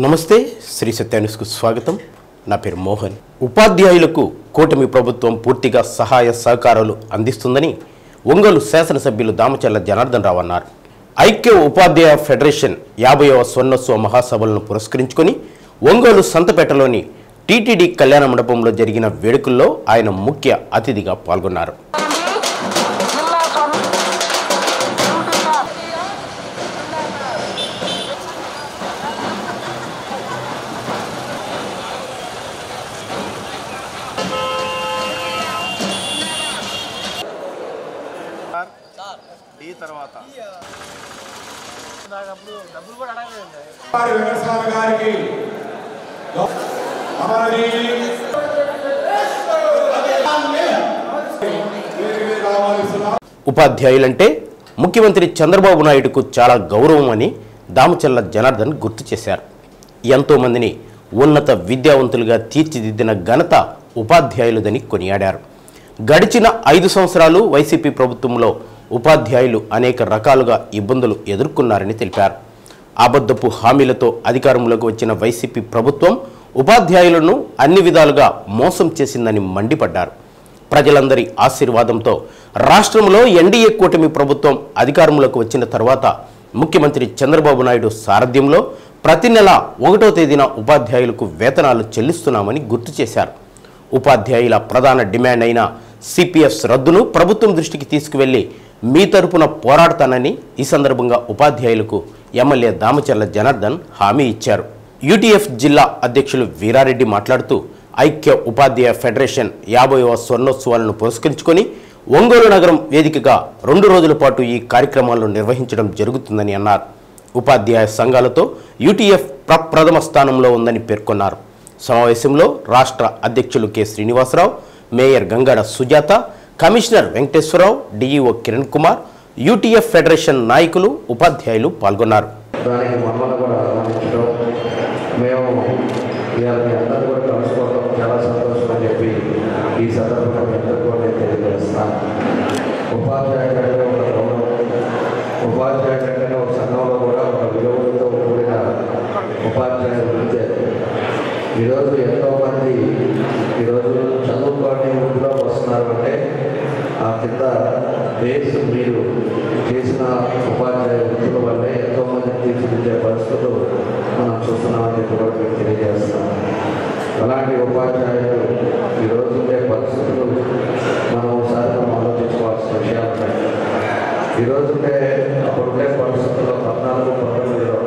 నమస్తే శ్రీ సత్య న్యూస్కు స్వాగతం. నా పేరు మోహన్. ఉపాధ్యాయులకు కూటమి ప్రభుత్వం పూర్తిగా సహాయ సహకారాలు అందిస్తుందని ఒంగోలు శాసనసభ్యులు దామచర్ల జనార్దన్ రావు అన్నారు. ఐక్య ఉపాధ్యాయ ఫెడరేషన్ 50వ స్వర్ణోత్సవ మహాసభలను పురస్కరించుకొని ఒంగోలు సంతపేటలోని టీటీడీ కళ్యాణ మండపంలో జరిగిన వేడుకల్లో ఆయన ముఖ్య అతిథిగా పాల్గొన్నారు. ఉపాధ్యాయులంటే ముఖ్యమంత్రి చంద్రబాబు నాయుడుకు చాలా గౌరవం అని దామచర్ల జనార్దన్ గుర్తు చేశారు. ఎంతోమందిని ఉన్నత విద్యావంతులుగా తీర్చిదిద్దిన ఘనత ఉపాధ్యాయులదని కొనియాడారు. గడిచిన 5 సంవత్సరాలు వైసీపీ ప్రభుత్వంలో ఉపాధ్యాయులు అనేక రకాలుగా ఇబ్బందులు ఎదుర్కొన్నారని తెలిపారు. అబద్ధపు హామీలతో అధికారంలోకి వచ్చిన వైసీపీ ప్రభుత్వం ఉపాధ్యాయులను అన్ని విధాలుగా మోసం చేసిందని మండిపడ్డారు. ప్రజలందరి ఆశీర్వాదంతో రాష్ట్రంలో ఎన్డీఏ కూటమి ప్రభుత్వం అధికారంలోకి వచ్చిన తర్వాత ముఖ్యమంత్రి చంద్రబాబు నాయుడు సారథ్యంలో ప్రతి నెల 1వ తేదీన ఉపాధ్యాయులకు వేతనాలు చెల్లిస్తున్నామని గుర్తు చేశారు. ఉపాధ్యాయుల ప్రధాన డిమాండ్ అయిన సిపిఎఫ్ రద్దును ప్రభుత్వం దృష్టికి తీసుకువెళ్లి మీ తరపున పోరాడతానని ఈ సందర్భంగా ఉపాధ్యాయులకు ఎమ్మెల్యే దామచర్ల జనార్దన్ హామీ ఇచ్చారు. యూటీఎఫ్ జిల్లా అధ్యక్షులు వీరారెడ్డి మాట్లాడుతూ ఐక్య ఉపాధ్యాయ ఫెడరేషన్ 50వ స్వర్ణోత్సవాలను పురస్కరించుకొని ఒంగోలు నగరం వేదికగా 2 రోజుల పాటు ఈ కార్యక్రమాలను నిర్వహించడం జరుగుతుందని అన్నారు. ఉపాధ్యాయ సంఘాలతో యూటీఎఫ్ ప్రప్రథమ స్థానంలో ఉందని పేర్కొన్నారు. సమావేశంలో రాష్ట్ర అధ్యక్షులు K Srinivasarao, mayor Gangada Sujatha, commissioner Venkateswararao, DEO Kiran Kumar, UTF federation నాయకులు, ఉపాధ్యాయులు పాల్గొన్నారు. ఉపాధ్యాయులంటే ఒక సంఘంలో కూడా ఒక విలువలతో కూడిన ఉపాధ్యాయులు ఉంటే ఈరోజు ఎంతోమంది ఈరోజు చదువుకొని వృద్ధిలోకి వస్తున్నారు అంటే ఆ కింద బేస్ మీరు చేసిన ఉపాధ్యాయ వృద్ధుల వల్లే ఎంతోమంది తీర్చిదిద్దే పరిస్థితులు మనం చూస్తున్నామని చెప్పి కూడా మీకు తెలియజేస్తాం. అలాంటి ఉపాధ్యాయులు ఈరోజు ఉండే పరిస్థితులు మనం ఒకసారి ఆలోచించుకోవాల్సిన విషయాలు ఉన్నాయి. ఈరోజుంటే అప్పుడుండే పరిస్థితుల్లో 14-19లో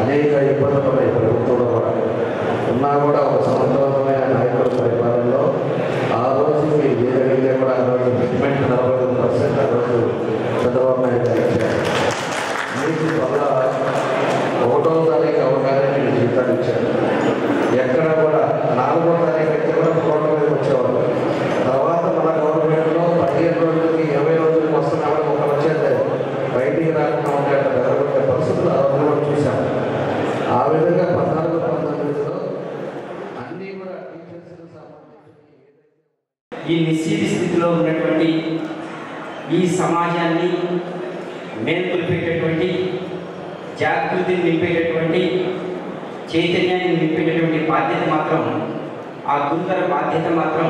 అనేక ఇబ్బందులు ఉన్నాయి. ప్రభుత్వంలో కూడా ఉన్నా కూడా ఒక సమర్థవంతమైన నాయకుల పరిపాలనలో ఆ రోజుకి ఏదైతే కూడా ఆ రోజు రిక్రూట్మెంట్ 45% ఆ రోజు చంద్రబాబు నాయుడు ఇచ్చారు. మీకు వల్ల 1వ తారీఖు అవగానే మీరు జీతాలు ఇచ్చారు. ఎక్కడ కూడా 4వ తారీఖు అయితే కూడా కోట్ల మీద వచ్చేవాళ్ళు. తర్వాత మన గవర్నమెంట్లో 15 రోజులకి 20 రోజులకి వస్తున్నామని ఒక వచ్చేది బయటికి రాకుండా ఉండే ధరపడే పరిస్థితులు ఆ రోజు కూడా చూసాము. ఆ విధంగా 14-19లో అన్నీ కూడా ఈ నిశ్చిత స్థితిలో ఉన్నటువంటి ఈ సమాజాన్ని మేల్కొల్పేటటువంటి, జాగృతిని నింపేటటువంటి, చైతన్యాన్ని నింపేటటువంటి బాధ్యత మాత్రం, ఆ గురుతర బాధ్యత మాత్రం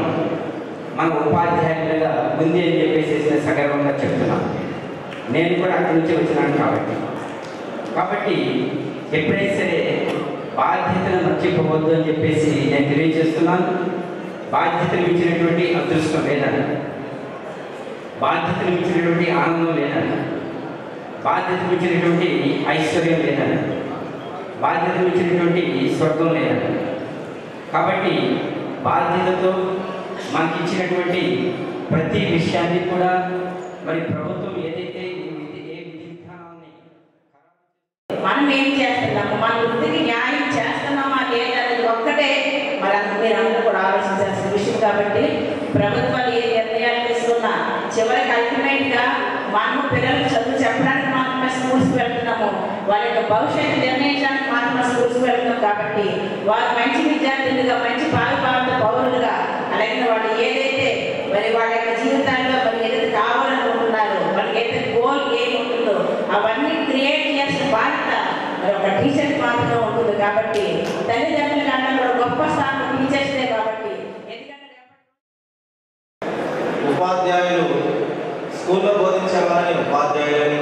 మన ఉపాధ్యాయులుగా ఉంది అని చెప్పేసి సగర్వంగా చెప్తున్నాను. నేను కూడా అక్కడి నుంచి వచ్చినాను కాబట్టి ఎప్పుడైనా సరే బాధ్యతను మర్చిపోవద్దు అని చెప్పేసి నేను తెలియజేస్తున్నాను. బాధ్యతలు ఇచ్చినటువంటి అదృష్టం లేదన్న, బాధ్యతలు ఇచ్చినటువంటి ఆనందం లేదన్న, బాధ్యతలు ఇచ్చినటువంటి ఐశ్వర్యం లేదన్న, బాధ్యతలు ఇచ్చినటువంటి స్వర్గం లేదన్న. కాబట్టి బాధ్యతతో మనకి ఇచ్చినటువంటి ప్రతి విషయాన్ని కూడా మరి ప్రభుత్వం ఏదైతే ఏ విధి విధానాన్ని మనం ఏం చేస్తున్నాము, మన వృత్తికి న్యాయం చేస్తున్నామా లేదనేది ఒక్కటే మరి మీరందరూ కూడా ఆలోచించాల్సిన విషయం. కాబట్టి ప్రభుత్వాలు ఏ నిర్ణయాలు తీసుకున్నా చివరికి అల్టిమేట్గా మనము పిల్లలకు చదువు చెప్పడానికి మాత్రమే స్కూల్స్కి వెళ్తున్నాము, వాళ్ళ యొక్క భవిష్యత్తు నిర్ణయించడానికి మాత్రమే స్కూల్స్కి వెళ్తున్నాం. కాబట్టి వారు మంచి విద్యార్థులుగా, మంచి భారత పౌరులుగా, అలాగే వాళ్ళు ఏదైతే మరి వాళ్ళ యొక్క జీవితాల్లో మరి ఏదైతే కావాలనుకుంటున్నారో, వాళ్ళకి ఏదైతే గోల్ ఏమి ఉంటుందో అవన్నీ క్రియేట్ చేసిన బాధ్యత మరి ఒక టీచర్ మాత్రమే ఉంటుంది. కాబట్టి తల్లిదండ్రుల కన్నా కూడా గొప్ప స్థానం టీచర్స్దే. కాబట్టి ఎందుకంటే ఉపాధ్యాయులు స్కూల్లో బోధించే వారిని ఉపాధ్యాయులని,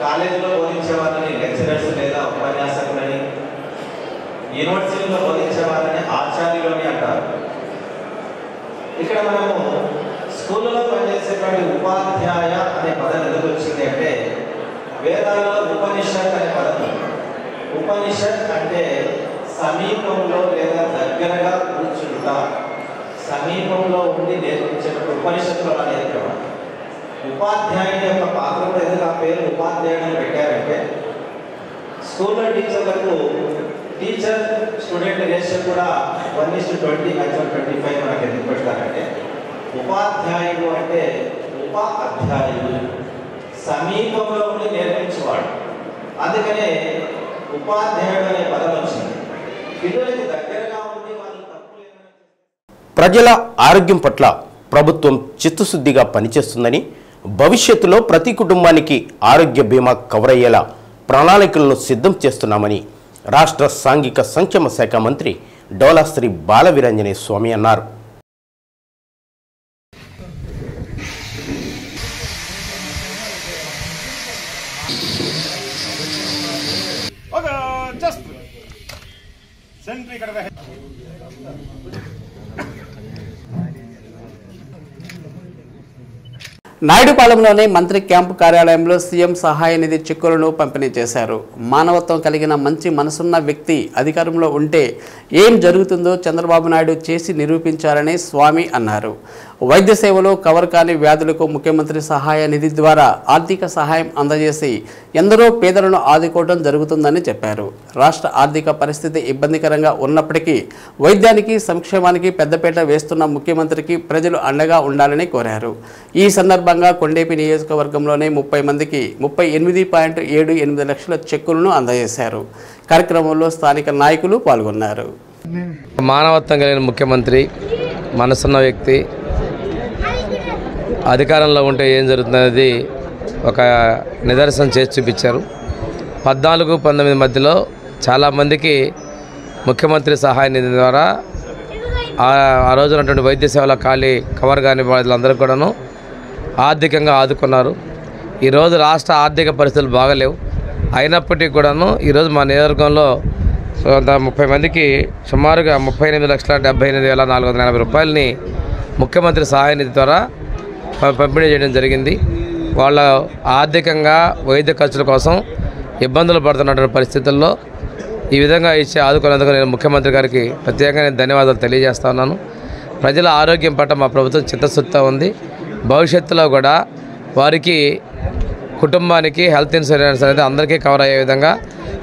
కాలేజీలో బోధించే వారిని లెక్చరర్స్ లేదా ఉపన్యాసకులని, యూనివర్సిటీలో బోధించే వారిని ఆచార్యులని అంటారు. ఇక్కడ మనము స్కూళ్ళలో పనిచేసేటువంటి ఉపాధ్యాయ అనే పదం ఎందుకు వచ్చింది అంటే, వేదాల్లో ఉపనిషత్ అనే పదం. ఉపనిషత్ అంటే సమీపంలో లేదా దగ్గరగా కూర్చుంట, సమీపంలో ఉండి నేర్పించేటప్పుడు ఉపనిషత్తులు అలా నేర్పేవాడు. ఉపాధ్యాయుని యొక్క పాత్ర కూడా ఎందుకు ఆ పేరు ఉపాధ్యాయుని పెట్టారంటే, స్కూల్లో టీచర్లకు టీచర్ స్టూడెంట్ రేషియో కూడా 1:20 మ్యాక్సిమం 25 మనకు ఎందుకు పెడతారంటే, ఉపాధ్యాయుడు అంటే ఉప అధ్యాయుడు, సమీపంలో ఉండి నేర్పించేవాడు. అందుకనే ఉపాధ్యాయుడు అనే పదం వచ్చింది. పిల్లలకి దగ్గరగా ఉండి వాళ్ళు తప్పు లేదని. ప్రజల ఆరోగ్యం పట్ల ప్రభుత్వం చిత్తశుద్ధిగా పనిచేస్తుందని, భవిష్యత్తులో ప్రతి కుటుంబానికి ఆరోగ్య బీమా కవర్ అయ్యేలా ప్రణాళికలను సిద్ధం చేస్తున్నామని రాష్ట్ర సాంఘిక సంక్షేమ శాఖ మంత్రి డోలాశ్రీ బాలవీరాంజనేయ స్వామి అన్నారు. నాయుడుపాలెంలోని మంత్రి క్యాంపు కార్యాలయంలో సీఎం సహాయ నిధి చెక్కులను పంపిణీ చేశారు. మానవత్వం కలిగిన మంచి మనసున్న వ్యక్తి అధికారంలో ఉంటే ఏం జరుగుతుందో చంద్రబాబు నాయుడు చేసి నిరూపించారని స్వామి అన్నారు. వైద్య సేవలో కవర్ కాని వ్యాధులకు ముఖ్యమంత్రి సహాయ నిధి ద్వారా ఆర్థిక సహాయం అందజేసి ఎందరో పేదలను ఆదుకోవడం జరుగుతుందని చెప్పారు. రాష్ట్ర ఆర్థిక పరిస్థితి ఇబ్బందికరంగా ఉన్నప్పటికీ వైద్యానికి సంక్షేమానికి పెద్దపీట వేస్తున్న ముఖ్యమంత్రికి ప్రజలు అండగా ఉండాలని కోరారు. ఈ సందర్భంగా కొండేపి నియోజకవర్గంలోనే 30 మందికి 38.78 లక్షల చెక్కులను అందజేశారు. కార్యక్రమంలో స్థానిక నాయకులు పాల్గొన్నారు. మానవత్వం కలిగిన ముఖ్యమంత్రి, మనసున్న వ్యక్తి, అధికారంలో ఉంటే ఏం జరుగుతుందనేది ఒక నిదర్శనం చేసి చూపించారు. 14-19 మధ్యలో చాలామందికి ముఖ్యమంత్రి సహాయ నిధి ద్వారా ఆ రోజు ఉన్నటువంటి వైద్య సేవల ఖాళీ కవర్ కాని వాళ్ళందరూ కూడాను ఆర్థికంగా ఆదుకున్నారు. ఈరోజు రాష్ట్ర ఆర్థిక పరిస్థితులు బాగలేవు. అయినప్పటికీ కూడాను ఈరోజు మా నియోజకవర్గంలో 30 మందికి సుమారుగా 38,78,480 రూపాయలని ముఖ్యమంత్రి సహాయ నిధి ద్వారా పంపిణీ చేయడం జరిగింది. వాళ్ళ ఆర్థికంగా వైద్య ఖర్చుల కోసం ఇబ్బందులు పడుతున్నటువంటి పరిస్థితుల్లో ఈ విధంగా ఇచ్చి ఆదుకున్నందుకు నేను ముఖ్యమంత్రి గారికి ప్రత్యేకంగా నేను ధన్యవాదాలు తెలియజేస్తా ఉన్నాను. ప్రజల ఆరోగ్యం పట్ల మా ప్రభుత్వం చిత్తశుద్ధితో ఉంది. భవిష్యత్తులో కూడా వారికి కుటుంబానికి హెల్త్ ఇన్సూరెన్స్ అనేది అందరికీ కవర్ అయ్యే విధంగా,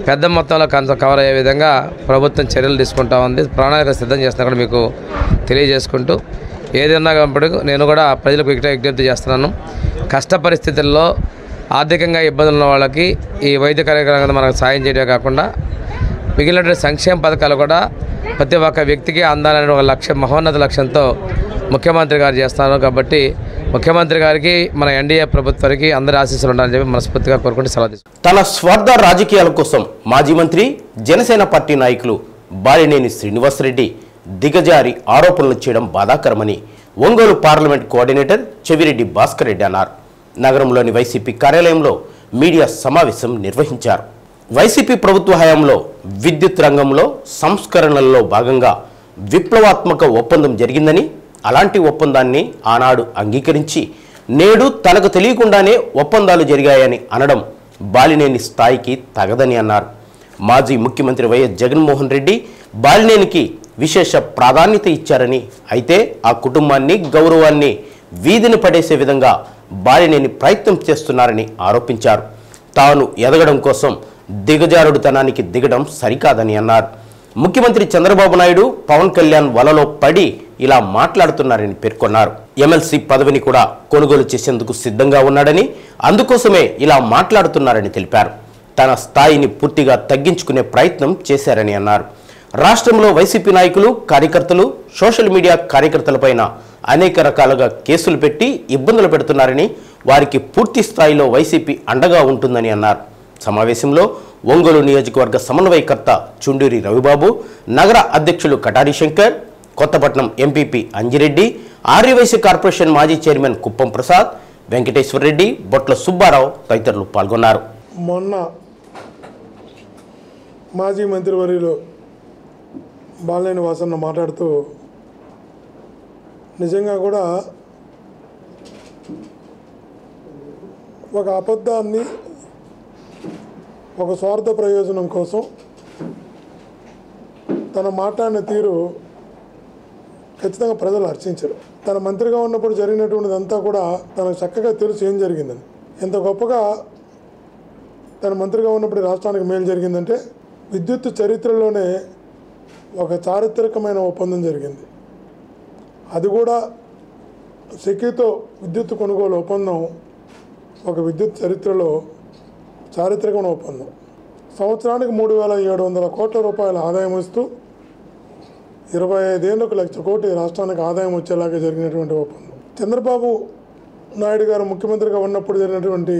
పెద్ద మొత్తంలో కవర్ అయ్యే విధంగా ప్రభుత్వం చర్యలు తీసుకుంటా ఉంది. ప్రణాళిక సిద్ధం చేస్తున్నా కూడా మీకు తెలియజేసుకుంటూ, ఏదైనా కాబట్టి నేను కూడా ప్రజలకు విజ్ఞప్తి చేస్తున్నాను. కష్ట పరిస్థితుల్లో ఆర్థికంగా ఇబ్బందులు ఉన్న వాళ్ళకి ఈ వైద్య కార్యక్రమం మనకు సాయం చేయడమే కాకుండా మిగిలిన సంక్షేమ పథకాలు కూడా ప్రతి ఒక్క వ్యక్తికి అందాలనే ఒక లక్ష్యం, మహోన్నత లక్ష్యంతో ముఖ్యమంత్రి గారు చేస్తున్నారు. కాబట్టి ముఖ్యమంత్రి గారికి, మన ఎన్డీఏ ప్రభుత్వానికి అందరి ఆశీస్సులు ఉండాలని చెప్పి మనస్ఫూర్తిగా కోరుకుంటూ సెలవు తీసుకుంటాను. తన స్వార్థ రాజకీయాల కోసం మాజీ మంత్రి, జనసేన పార్టీ నాయకులు బాలినేని శ్రీనివాసరెడ్డి దిగజారి ఆరోపణలు చేయడం బాధాకరమని ఒంగోలు పార్లమెంట్ కోఆర్డినేటర్ చెవిరెడ్డి భాస్కర్ రెడ్డి అన్నారు. నగరంలోని వైసీపీ కార్యాలయంలో మీడియా సమావేశం నిర్వహించారు. వైసీపీ ప్రభుత్వ హయాంలో విద్యుత్ రంగంలో సంస్కరణల్లో భాగంగా విప్లవాత్మక ఒప్పందం జరిగిందని, అలాంటి ఒప్పందాన్ని ఆనాడు అంగీకరించి నేడు తనకు తెలియకుండానే ఒప్పందాలు జరిగాయని అనడం బాలినేని స్థాయికి తగదని అన్నారు. మాజీ ముఖ్యమంత్రి వైఎస్ జగన్మోహన్ రెడ్డి బాలినేనికి విశేష ప్రాధాన్యత ఇచ్చారని, అయితే ఆ కుటుంబాన్ని, గౌరవాన్ని వీధిని పడేసే విధంగా బాలినేని ప్రయత్నం చేస్తున్నారని ఆరోపించారు. తాను ఎదగడం కోసం దిగజారుడుతనానికి దిగడం సరికాదని అన్నారు. ముఖ్యమంత్రి చంద్రబాబు నాయుడు, పవన్ కళ్యాణ్ వలలో పడి ఇలా మాట్లాడుతున్నారని పేర్కొన్నారు. ఎమ్మెల్సీ పదవిని కూడా కొనుగోలు చేసేందుకు సిద్ధంగా ఉన్నాడని, అందుకోసమే ఇలా మాట్లాడుతున్నారని తెలిపారు. తన స్థాయిని పూర్తిగా తగ్గించుకునే ప్రయత్నం చేశారని అన్నారు. రాష్ట్రంలో వైసీపీ నాయకులు, కార్యకర్తలు సోషల్ మీడియా కార్యకర్తలపైన అనేక రకాలుగా కేసులు పెట్టి ఇబ్బందులు పెడుతున్నారని, వారికి పూర్తి స్థాయిలో వైసీపీ అండగా ఉంటుందని అన్నారు. సమావేశంలో ఒంగోలు నియోజకవర్గ సమన్వయకర్త చుండూరి రవిబాబు, నగర అధ్యక్షులు కటారి శంకర్, కొత్తపట్నం ఎంపీపీ అంజిరెడ్డి, ఆర్యవైశ్య కార్పొరేషన్ మాజీ చైర్మన్ కుప్పం ప్రసాద్, వెంకటేశ్వర రెడ్డి, బొట్ల సుబ్బారావు తదితరులు పాల్గొన్నారు. మొన్న మాజీ మంత్రివర్యులు బాలినేని వాసన్న మాట్లాడుతూ నిజంగా కూడా ఒక అబద్ధాన్ని ఒక స్వార్థ ప్రయోజనం కోసం తన మాట్లాడిన తీరు ఖచ్చితంగా ప్రజలు హర్షించరు. తన మంత్రిగా ఉన్నప్పుడు జరిగినటువంటిదంతా కూడా తనకు చక్కగా తెలుసు ఏం జరిగిందని. ఎంత గొప్పగా తన మంత్రిగా ఉన్నప్పుడు రాష్ట్రానికి మేలు జరిగిందంటే విద్యుత్ చరిత్రలోనే ఒక చారిత్రకమైన ఒప్పందం జరిగింది. అది కూడా సెకీతో విద్యుత్ కొనుగోలు ఒప్పందం ఒక విద్యుత్ చరిత్రలో చారిత్రకమైన ఒప్పందం. సంవత్సరానికి 3,700 కోట్ల రూపాయల ఆదాయం వస్తూ 25 ఏళ్ళకు 1,00,000 కోట్లు రాష్ట్రానికి ఆదాయం వచ్చేలాగా జరిగినటువంటి ఒప్పందం. చంద్రబాబు నాయుడు గారు ముఖ్యమంత్రిగా ఉన్నప్పుడు జరిగినటువంటి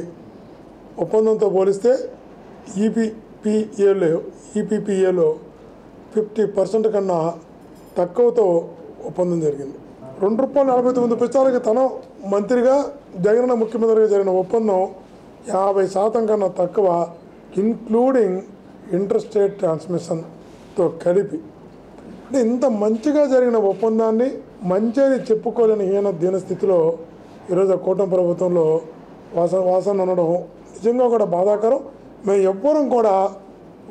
ఒప్పందంతో పోలిస్తే ఈపీపీఏలో 50% కన్నా తక్కువతో ఒప్పందం జరిగింది. ₹2.49 తన మంత్రిగా జగనన్న ముఖ్యమంత్రిగా జరిగిన ఒప్పందం 50% కన్నా తక్కువ, ఇంక్లూడింగ్ ఇంటర్స్టేట్ ట్రాన్స్మిషన్తో కలిపి. అంటే ఇంత మంచిగా జరిగిన ఒప్పందాన్ని మంచి అని చెప్పుకోలేని దీన స్థితిలో ఈరోజు కూటమి ప్రభుత్వంలో వాసన్న అనడం నిజంగా కూడా బాధాకరం. మేము ఎవ్వరం కూడా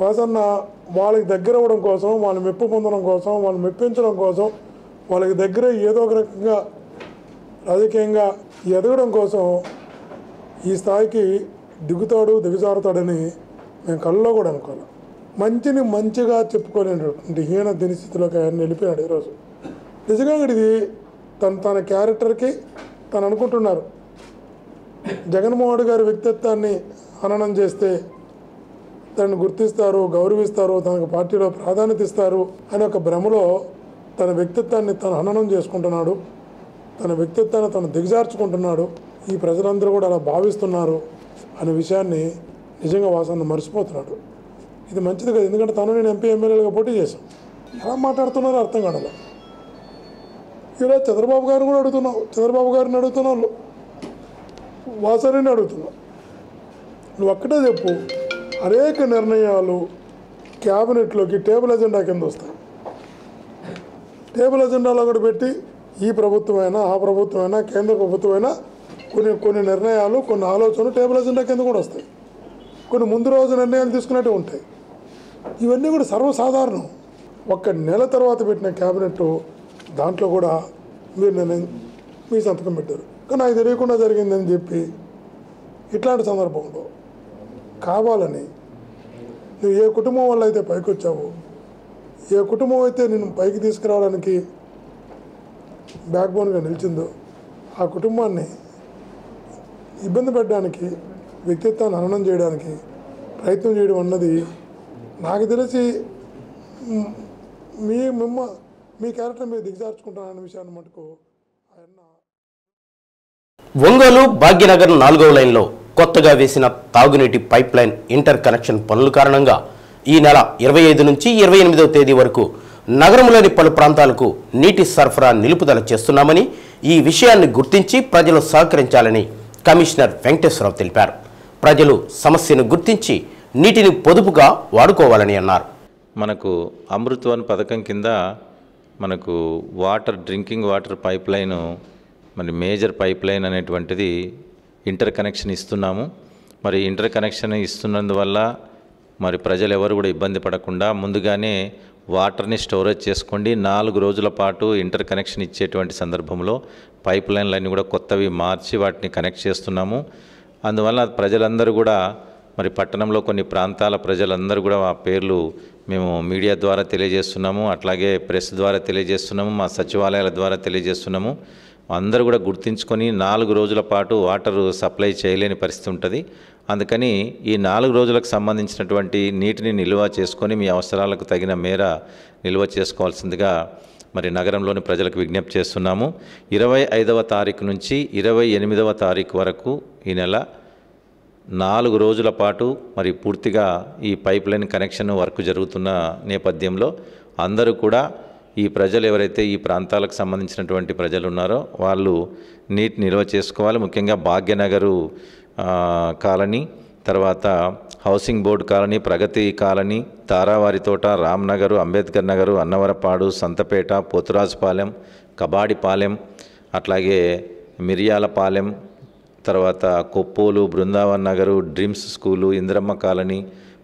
వాసన్న వాళ్ళకి దగ్గర అవ్వడం కోసం, వాళ్ళు మెప్పు పొందడం కోసం, వాళ్ళు మెప్పించడం కోసం, వాళ్ళకి దగ్గర ఏదో ఒక రకంగా రాజకీయంగా ఎదగడం కోసం ఈ స్థాయికి దిగజారుతాడని మేము కళ్ళలో కూడా అనుకోవాలి. మంచిని మంచిగా చెప్పుకోలేనటువంటి దీని స్థితిలోకి ఆయన వెళ్ళిపోయాడు ఈరోజు. నిజంగా ఇది తన క్యారెక్టర్కి తను అనుకుంటున్నారు జగన్మోహన్ గారి వ్యక్తిత్వాన్ని హననం చేస్తే తనను గుర్తిస్తారు, గౌరవిస్తారు, తనకు పార్టీలో ప్రాధాన్యత ఇస్తారు అనే ఒక భ్రమలో తన వ్యక్తిత్వాన్ని తను హననం చేసుకుంటున్నాడు, తన వ్యక్తిత్వాన్ని తను దిగజార్చుకుంటున్నాడు. ఈ ప్రజలందరూ కూడా అలా భావిస్తున్నారు అనే విషయాన్ని నిజంగా వాసన్న మర్చిపోతున్నాడు. ఇది మంచిది కదా, ఎందుకంటే తను నేను ఎంపీ ఎమ్మెల్యేలుగా పోటీ చేశాం. ఎలా మాట్లాడుతున్నారో అర్థం కాదు. ఇలా చంద్రబాబు గారిని కూడా అడుగుతున్నావు, చంద్రబాబు గారిని అడుగుతున్నావు, వాసన్నని అడుగుతున్నావు. నువ్వు ఒక్కటే చెప్పు, అనేక నిర్ణయాలు క్యాబినెట్లోకి టేబుల్ ఎజెండా కింద వస్తాయి. టేబుల్ ఎజెండాలో కూడా పెట్టి ఈ ప్రభుత్వమైనా, ఆ ప్రభుత్వమైనా, కేంద్ర ప్రభుత్వమైనా కొన్ని నిర్ణయాలు, కొన్ని ఆలోచనలు టేబుల్ ఎజెండా కింద కూడా వస్తాయి. కొన్ని ముందు రోజు నిర్ణయాలు తీసుకున్నట్టు ఉంటాయి. ఇవన్నీ కూడా సర్వసాధారణం. ఒక్క నెల తర్వాత పెట్టిన క్యాబినెట్ దాంట్లో కూడా మీరు నిర్ణయం మీ సంతకం పెట్టారు, కానీ నాకు తెలియకుండా జరిగిందని చెప్పి ఇట్లాంటి సందర్భంలో కావాలని నువ్వు ఏ కుటుంబం వల్ల అయితే పైకి వచ్చావో, ఏ కుటుంబం అయితే నేను పైకి తీసుకురావడానికి బ్యాక్బోన్గా నిలిచిందో ఆ కుటుంబాన్ని ఇబ్బంది పెట్టడానికి, వ్యక్తిత్వాన్ని హననం చేయడానికి ప్రయత్నం చేయడం అన్నది నాకు తెలిసి మీ క్యారెక్టర్ మీరు దిగజార్చుకుంటానన్న విషయాన్ని మటుకు ఆయన. ఒంగోలు భాగ్యనగర్ 4వ లైన్లో కొత్తగా వేసిన తాగునీటి పైప్ లైన్ ఇంటర్ కనెక్షన్ పనుల కారణంగా ఈ నెల 25 నుంచి 28వ తేదీ వరకు నగరంలోని పలు ప్రాంతాలకు నీటి సరఫరా నిలుపుదల చేస్తున్నామని, ఈ విషయాన్ని గుర్తించి ప్రజలు సహకరించాలని కమిషనర్ వెంకటేశ్వరరావు తెలిపారు. ప్రజలు సమస్యను గుర్తించి నీటిని పొదుపుగా వాడుకోవాలని అన్నారు. మనకు అమృత్ వన్ పథకం కింద మనకు డ్రింకింగ్ వాటర్ పైప్ లైన్, మరి మేజర్ పైప్ లైన్ అనేటువంటిది ఇంటర్ కనెక్షన్ ఇస్తున్నాము. మరి ఇంటర్ కనెక్షన్ ఇస్తున్నందువల్ల మరి ప్రజలు ఎవరు కూడా ఇబ్బంది పడకుండా ముందుగానే వాటర్ని స్టోరేజ్ చేసుకోండి. 4 రోజుల పాటు ఇంటర్ కనెక్షన్ ఇచ్చేటువంటి సందర్భంలో పైప్ లైన్లన్నీ కూడా కొత్తవి మార్చి వాటిని కనెక్ట్ చేస్తున్నాము. అందువల్ల ప్రజలందరూ కూడా మరి పట్టణంలో కొన్ని ప్రాంతాల ప్రజలందరూ కూడా ఆ పేర్లు మేము మీడియా ద్వారా తెలియజేస్తున్నాము, అట్లాగే ప్రెస్ ద్వారా తెలియజేస్తున్నాము, మా సచివాలయాల ద్వారా తెలియజేస్తున్నాము. అందరూ కూడా గుర్తించుకొని 4 రోజుల పాటు వాటర్ సప్లై చేయలేని పరిస్థితి ఉంటుంది. అందుకని ఈ 4 రోజులకు సంబంధించినటువంటి నీటిని నిల్వ చేసుకొని మీ అవసరాలకు తగిన మేర నిల్వ చేసుకోవాల్సిందిగా మరి నగరంలోని ప్రజలకు విజ్ఞప్తి చేస్తున్నాము. 25వ తారీఖు నుంచి 28వ తారీఖు వరకు ఈ నెల 4 రోజుల పాటు మరి పూర్తిగా ఈ పైప్ లైన్ కనెక్షన్ వర్క్ జరుగుతున్న నేపథ్యంలో అందరూ కూడా ఈ ప్రజలు ఎవరైతే ఈ ప్రాంతాలకు సంబంధించినటువంటి ప్రజలు ఉన్నారో వాళ్ళు నీటి నిల్వ చేసుకోవాలి. ముఖ్యంగా భాగ్యనగరు కాలనీ, తర్వాత హౌసింగ్ బోర్డు కాలనీ, ప్రగతి కాలనీ, తారావారి తోట, రామ్నగరు, అంబేద్కర్ నగరు, అన్నవరపాడు, సంతపేట, పోతురాజుపాలెం, కబాడిపాలెం, అట్లాగే మిరియాలపాలెం, తర్వాత Koppolu, Brindavan Nagar, dreams school, Indramma colony,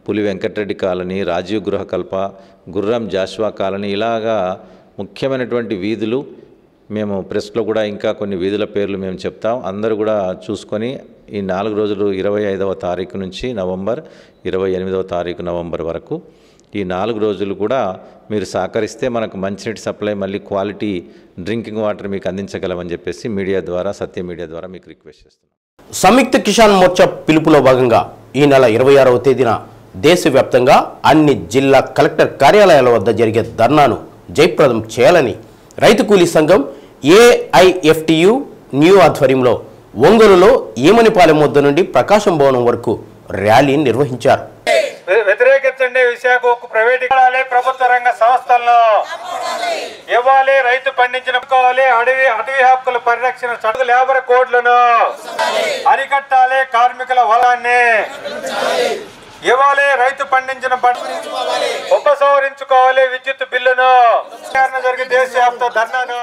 Puli Venkatareddy colony, Rajiv Gruhakalpa, Gurram Jashuva colony, ఇలాగా ముఖ్యమైనటువంటి వీధులు మేము ప్రెస్లో కూడా ఇంకా కొన్ని వీధుల పేర్లు మేము చెప్తాం. అందరూ కూడా చూసుకొని ఈ 4 రోజులు 25వ తారీఖు నుంచి నవంబర్ 28వ తారీఖు నవంబర్ వరకు ఈ 4 రోజులు కూడా మీరు సహకరిస్తే మనకు మంచినీటి సప్లై మళ్ళీ క్వాలిటీ డ్రింకింగ్ వాటర్ మీకు అందించగలమని చెప్పేసి మీడియా ద్వారా, సత్య మీడియా ద్వారా మీకు రిక్వెస్ట్ చేస్తున్నాం. సంయుక్త కిసాన్ మోర్చా పిలుపులో భాగంగా ఈ నెల 26వ తేదీన దేశవ్యాప్తంగా అన్ని జిల్లా కలెక్టర్ కార్యాలయాల వద్ద జరిగే ధర్నాను జయప్రదం చేయాలని రైతు కూలీ సంఘం ఏఐఎఫ్టియు న్యూ ఆధ్వర్యంలో ఒంగోలులో ఈమనిపాలెం వద్ద నుండి ప్రకాశం భవనం వరకు ర్యాలీ నిర్వహించారు. వ్యతిరేకించండి. విశాఖ ప్రైవేటీకరణ ప్రభుత్వ రంగ సంస్థలను ఇవ్వాలి. రైతు పండించిన అటవీ హక్కుల పరిరక్షణ చట్ట లేబర్ కోడ్లను అరికట్టాలి. కార్మికుల వలాన్ని ఇవ్వాలి. రైతు పండించిన ఉపసంహరించుకోవాలి. విద్యుత్ బిల్లును జరిగే దేశవ్యాప్త ధర్నాను.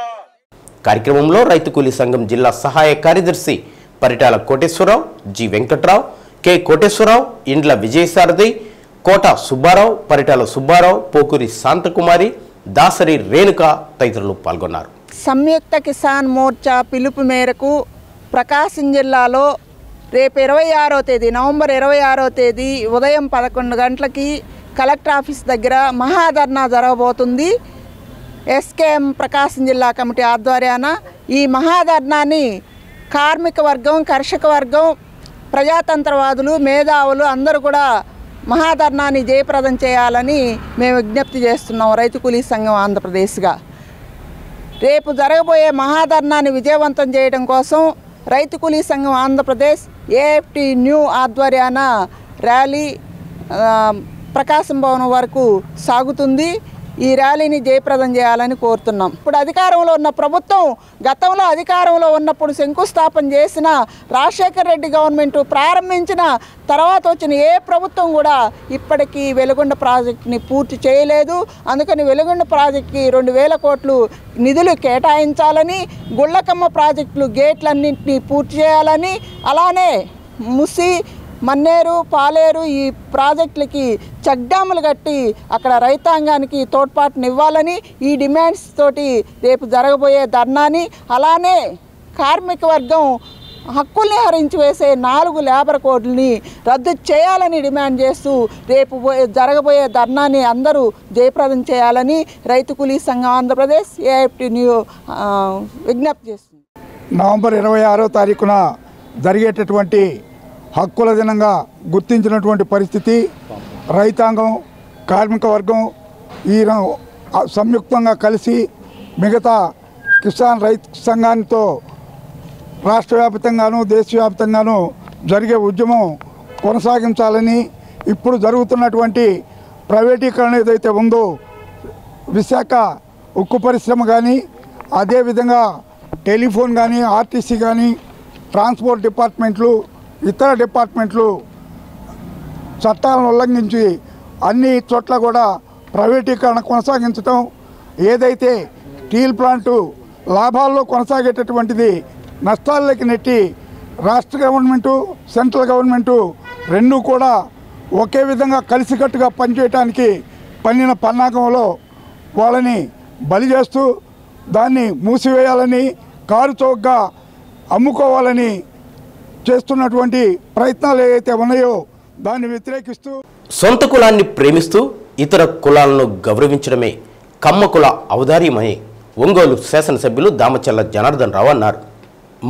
కార్యక్రమంలో రైతు కూలీ సంఘం జిల్లా సహాయ కార్యదర్శి పరిటాల కోటేశ్వరరావు, జి వెంకట్రావు, కె కోటేశ్వరరావు, ఇండ్ల విజయసారథి, కోట సుబ్బారావు, పరిటాల సుబ్బారావు, పోకూరి శాంతకుమారి, దాసరి రేణుక తదితరులు పాల్గొన్నారు. సంయుక్త కిసాన్ మోర్చా పిలుపు మేరకు ప్రకాశం జిల్లాలో రేపు 26వ తేదీ నవంబర్ 26వ తేదీ ఉదయం 11 గంటలకి కలెక్టర్ ఆఫీస్ దగ్గర మహాధర్నా జరగబోతుంది. ఎస్కేఎం ప్రకాశం జిల్లా కమిటీ ఆధ్వర్యాన ఈ మహాధర్నాని కార్మిక వర్గం, కర్షక వర్గం, ప్రజాతంత్రవాదులు, మేధావులు అందరూ కూడా మహాధర్నాని జయప్రదం చేయాలని మేము విజ్ఞప్తి చేస్తున్నాం రైతు కూలీ సంఘం ఆంధ్రప్రదేశ్గా. రేపు జరగబోయే మహాధర్నాని విజయవంతం చేయడం కోసం రైతు కూలీ సంఘం ఆంధ్రప్రదేశ్ ఏఎఫ్టి న్యూ ఆధ్వర్యాన ర్యాలీ ప్రకాశం భవనం వరకు సాగుతుంది. ఈ ర్యాలీని జయప్రదం చేయాలని కోరుతున్నాం. ఇప్పుడు అధికారంలో ఉన్న ప్రభుత్వం గతంలో అధికారంలో ఉన్నప్పుడు శంకుస్థాపన చేసిన రాజశేఖర రెడ్డి గవర్నమెంట్ ప్రారంభించిన తర్వాత వచ్చిన ఏ ప్రభుత్వం కూడా ఇప్పటికీ వెలుగొండ ప్రాజెక్టుని పూర్తి చేయలేదు. అందుకని వెలుగొండ ప్రాజెక్టుకి 2000 కోట్లు నిధులు కేటాయించాలని, గుళ్ళకమ్మ ప్రాజెక్టులు గేట్లన్నింటినీ పూర్తి చేయాలని, అలానే ముసి, మన్నేరు, పాలేరు ఈ ప్రాజెక్టులకి చెక్ డ్యాములు కట్టి అక్కడ రైతాంగానికి తోడ్పాటునివ్వాలని ఈ డిమాండ్స్ తోటి రేపు జరగబోయే ధర్నాని, అలానే కార్మిక వర్గం హక్కుల్ని హరించి వేసే 4 లేబర్ కోడ్లని రద్దు చేయాలని డిమాండ్ చేస్తూ రేపు జరగబోయే ధర్నాని అందరూ జయప్రదం చేయాలని రైతు కూలీ సంఘం ఆంధ్రప్రదేశ్ ఏఐఎఫ్టి న్యూ విజ్ఞప్తి చేస్తుంది. నవంబర్ 26వ తారీఖున జరిగేటటువంటి హక్కుల దినంగా గుర్తించినటువంటి పరిస్థితి. రైతాంగం, కార్మిక వర్గం ఈ సంయుక్తంగా కలిసి మిగతా కిసాన్ రైతు సంఘానితో రాష్ట్ర వ్యాప్తంగాను దేశవ్యాప్తంగాను జరిగే ఉద్యమం కొనసాగించాలని, ఇప్పుడు జరుగుతున్నటువంటి ప్రైవేటీకరణ ఏదైతే ఉందో విశాఖ ఉక్కు పరిశ్రమ కానీ, అదేవిధంగా టెలిఫోన్ కానీ, ఆర్టీసీ కానీ, ట్రాన్స్పోర్ట్ డిపార్ట్మెంట్లు, ఇతర డిపార్ట్మెంట్లు చట్టాలను ఉల్లంఘించి అన్ని చోట్ల కూడా ప్రైవేటీకరణ కొనసాగించడం, ఏదైతే స్టీల్ ప్లాంటు లాభాల్లో కొనసాగేటటువంటిది నష్టాల్లోకి నెట్టి రాష్ట్ర గవర్నమెంటు, సెంట్రల్ గవర్నమెంటు రెండూ కూడా ఒకే విధంగా కలిసికట్టుగా పనిచేయడానికి పన్నిన పన్నాగంలో వాళ్ళని బలి చేస్తూ దాన్ని మూసివేయాలని, కారు చౌకగా అమ్ముకోవాలని చేస్తున్నటువంటి ప్రయత్నాలు ఏవైతే ఉన్నాయో దాన్ని వ్యతిరేకిస్తూ సొంత కులాన్ని ప్రేమిస్తూ ఇతర కులాలను గౌరవించడమే కమ్మ కుల ఔదార్యమని ఒంగోలు శాసనసభ్యులు దామచల్ల జనార్దన్ రావు అన్నారు.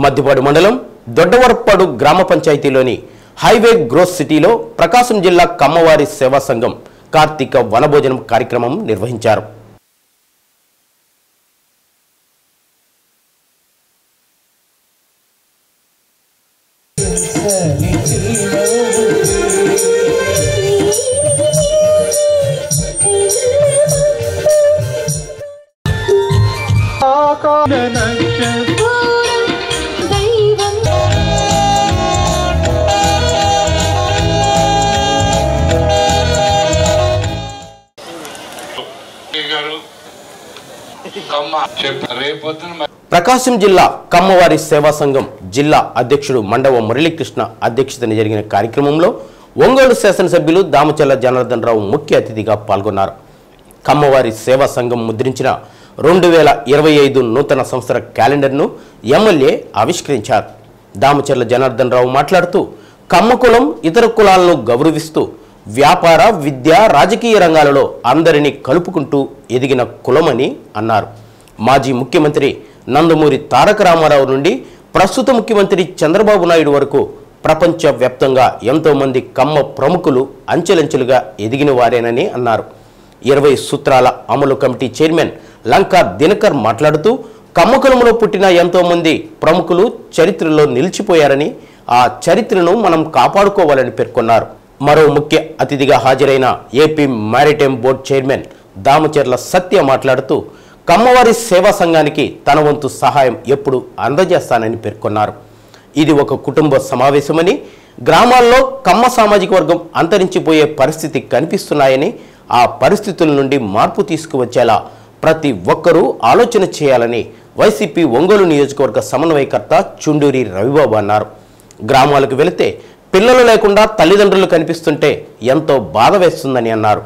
మద్దిపాడు మండలం దొడ్డవరపాడు గ్రామ పంచాయతీలోని హైవే గ్రోత్ సిటీలో ప్రకాశం జిల్లా కమ్మవారి సేవా సంఘం కార్తీక వనభోజనం కార్యక్రమం నిర్వహించారు. ప్రకాశం జిల్లా కమ్మవారి సేవా సంఘం జిల్లా అధ్యక్షుడు మండవ మురళీకృష్ణ అధ్యక్షతన జరిగిన కార్యక్రమంలో ఒంగోలు శాసనసభ్యులు దామచల్ల జనార్దన్ రావు ముఖ్య అతిథిగా పాల్గొన్నారు. కమ్మవారి సేవా సంఘం ముద్రించిన 2025 నూతన సంవత్సర క్యాలెండర్ను ఎమ్మెల్యే ఆవిష్కరించారు. దామచల్ల జనార్దన్ రావు మాట్లాడుతూ కమ్మ కులం ఇతర కులాలను గౌరవిస్తూ వ్యాపార, విద్య, రాజకీయ రంగాలలో అందరినీ కలుపుకుంటూ ఎదిగిన కులమని అన్నారు. మాజీ ముఖ్యమంత్రి నందమూరి తారక రామారావు నుండి ప్రస్తుత ముఖ్యమంత్రి చంద్రబాబు నాయుడు వరకు ప్రపంచవ్యాప్తంగా ఎంతోమంది కమ్మ ప్రముఖులు అంచెలంచెలుగా ఎదిగిన వారేనని అన్నారు. 20 సూత్రాల అమలు కమిటీ చైర్మన్ లంకా దినకర్ మాట్లాడుతూ కమ్మ కులంలో పుట్టిన ఎంతోమంది ప్రముఖులు చరిత్రలో నిలిచిపోయారని, ఆ చరిత్రను మనం కాపాడుకోవాలని పేర్కొన్నారు. మరో ముఖ్య అతిథిగా హాజరైన AP maritime board chairman Damacharla Satya మాట్లాడుతూ కమ్మవారి సేవా సంఘానికి తన వంతు సహాయం ఎప్పుడు అందజేస్తానని పేర్కొన్నారు. ఇది ఒక కుటుంబ సమావేశమని, గ్రామాల్లో కమ్మ సామాజిక వర్గం అంతరించిపోయే పరిస్థితి కనిపిస్తున్నాయని, ఆ పరిస్థితుల నుండి మార్పు తీసుకువచ్చేలా ప్రతి ఒక్కరూ ఆలోచన చేయాలని వైసీపీ ఒంగోలు నియోజకవర్గ సమన్వయకర్త చుండూరి రవిబాబు అన్నారు. గ్రామాలకు వెళితే పిల్లలు లేకుండా తల్లిదండ్రులు కనిపిస్తుంటే ఎంతో బాధ వేస్తుందని అన్నారు.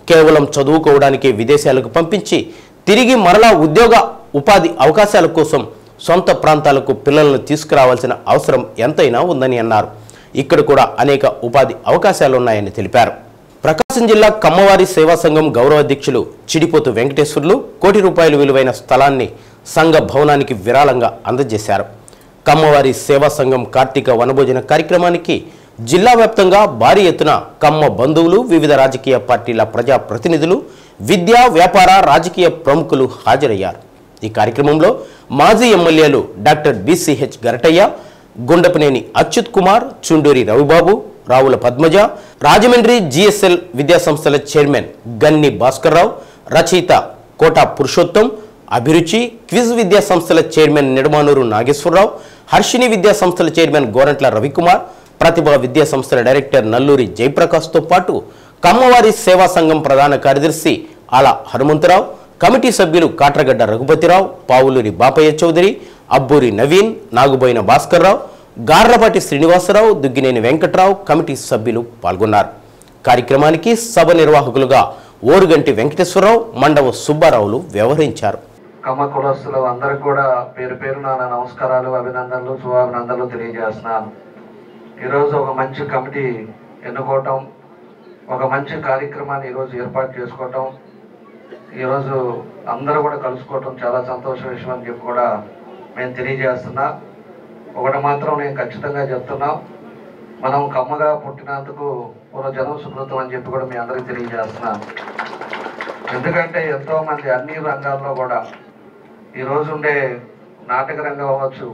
కేవలం చదువుకోవడానికి విదేశాలకు పంపించి తిరిగి మరలా ఉద్యోగ ఉపాధి అవకాశాల కోసం సొంత ప్రాంతాలకు పిల్లలను తీసుకురావాల్సిన అవసరం ఎంతైనా ఉందని అన్నారు. ఇక్కడ కూడా అనేక ఉపాధి అవకాశాలున్నాయని తెలిపారు. ప్రకాశం జిల్లా కమ్మవారి సేవా సంఘం గౌరవ అధ్యక్షులు చిడిపోతు వెంకటేశ్వర్లు ₹1 విలువైన స్థలాన్ని సంఘ భవనానికి విరాళంగా అందజేశారు. కమ్మవారి సేవా సంఘం కార్తీక వనభోజన కార్యక్రమానికి జిల్లా వ్యాప్తంగా భారీ ఎత్తున కమ్మ బంధువులు, వివిధ రాజకీయ పార్టీల ప్రజా ప్రతినిధులు, విద్యా, వ్యాపార, రాజకీయ ప్రముఖులు హాజరయ్యారు. ఈ కార్యక్రమంలో మాజీ ఎమ్మెల్యేలు doctor BCH Garataiah, Gundapaneni Achyut Kumar, Chunduri Ravibabu, Ravula Padmaja, Rajahmundry GSL విద్యాసంస్థల చైర్మన్ గన్ని భాస్కర్రావు, రచయిత కోటా పురుషోత్తం, అభిరుచి క్విజ్ విద్యాసంస్థల చైర్మన్ నిడమానూరు నాగేశ్వరరావు, హర్షిని విద్యాసంస్థల చైర్మన్ గోరంట్ల రవికుమార్, ప్రతిభా విద్యాసంస్థల డైరెక్టర్ నల్లూరి జయప్రకాష్తో పాటు కమ్మవారి సేవా సంఘం ప్రధాన కార్యదర్శి ఆల హనుమంతరావు, కమిటీ సభ్యులు కాట్రగడ్డ రఘుపతిరావు, పావులూరి బాపయ్య చౌదరి, అబ్బూరి నవీన్, నాగుబోయిన భాస్కర్రావు, గార్లపాటి శ్రీనివాసరావు, దుగ్గినేని వెంకట్రావు కమిటీ సభ్యులు పాల్గొన్నారు. కార్యక్రమానికి సభ నిర్వాహకులుగా ఓరుగంటి వెంకటేశ్వరరావు, మండవ సుబ్బారావులు వ్యవహరించారు. కమ్మ కులస్తులు అందరికీ కూడా పేరు పేరున నా నమస్కారాలు, అభినందనలు, శుభాభినందనలు తెలియజేస్తున్నాను. ఈరోజు ఒక మంచి కమిటీ ఎన్నుకోవటం, ఒక మంచి కార్యక్రమాన్ని ఈరోజు ఏర్పాటు చేసుకోవటం, ఈరోజు అందరూ కూడా కలుసుకోవటం చాలా సంతోష విషయం అని చెప్పి కూడా మేము తెలియజేస్తున్నా. ఒకటి మాత్రం నేను ఖచ్చితంగా చెప్తున్నా, మనం కమ్మగా పుట్టినందుకు పూర్వజన్మ సుకృతం అని చెప్పి కూడా మీ అందరికీ తెలియజేస్తున్నాను. ఎందుకంటే ఎంతోమంది అన్ని రంగాల్లో కూడా ఈరోజు ఉండే నాటక రంగం అవ్వచ్చు,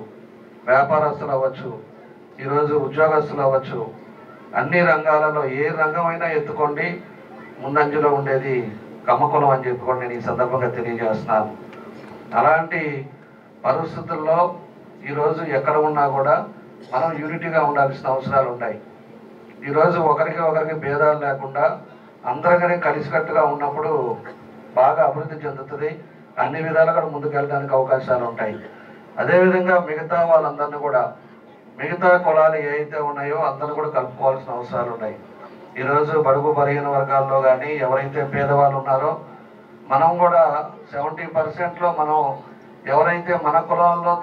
వ్యాపారస్తులు అవ్వచ్చు, ఈరోజు ఉద్యోగస్తులు అవ్వచ్చు, అన్ని రంగాలలో ఏ రంగమైనా ఎత్తుకోండి, ముందంజలో ఉండేది కమ్మకులం అని చెప్పి కూడా నేను ఈ సందర్భంగా తెలియజేస్తున్నాను. అలాంటి పరిస్థితుల్లో ఈరోజు ఎక్కడ ఉన్నా కూడా మనం యూనిటీగా ఉండాల్సిన అవసరాలు ఉన్నాయి. ఈరోజు ఒకరికి భేదాలు లేకుండా అందరికీ కలిసికట్టుగా ఉన్నప్పుడు బాగా అభివృద్ధి చెందుతుంది, అన్ని విధాలుగా కూడా ముందుకు వెళ్ళడానికి అవకాశాలు ఉంటాయి. అదేవిధంగా మిగతా వాళ్ళందరినీ కూడా, మిగతా కులాలు ఏవైతే ఉన్నాయో అందరినీ కూడా కలుపుకోవాల్సిన అవసరాలు ఉన్నాయి. ఈరోజు బడుగు బలహీన వర్గాల్లో కానీ ఎవరైతే పేదవాళ్ళు ఉన్నారో మనం కూడా 70%లో మనం ఎవరైతే మన కులాల్లో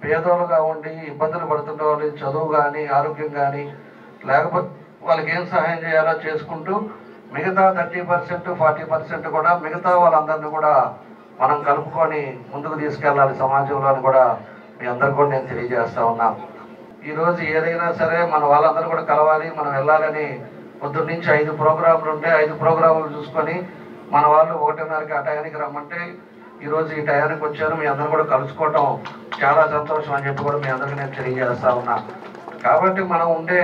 పేదోళ్ళుగా ఉండి ఇబ్బందులు పడుతుండే వాళ్ళు చదువు కానీ, ఆరోగ్యం కానీ, లేకపోతే వాళ్ళకి ఏం సహాయం చేయాలో చేసుకుంటూ మిగతా 30%, 40% కూడా మిగతా వాళ్ళందరినీ కూడా మనం కలుపుకొని ముందుకు తీసుకెళ్ళాలి సమాజంలో అని కూడా మీ అందరికీ కూడా నేను తెలియజేస్తా ఉన్నా. ఈరోజు ఏదైనా సరే మన వాళ్ళందరూ కూడా కలవాలి, మనం వెళ్ళాలని పొద్దున్న నుంచి 5 ప్రోగ్రాంలు ఉంటే 5 ప్రోగ్రాములు చూసుకొని మన వాళ్ళు 1:30కి ఆ టయానికి రమ్మంటే ఈరోజు ఈ టయానికి వచ్చాను. మీ అందరూ కూడా కలుసుకోవటం చాలా సంతోషం అని చెప్పి కూడా మీ అందరికీ నేను తెలియజేస్తా ఉన్నా. కాబట్టి మనం ఉండే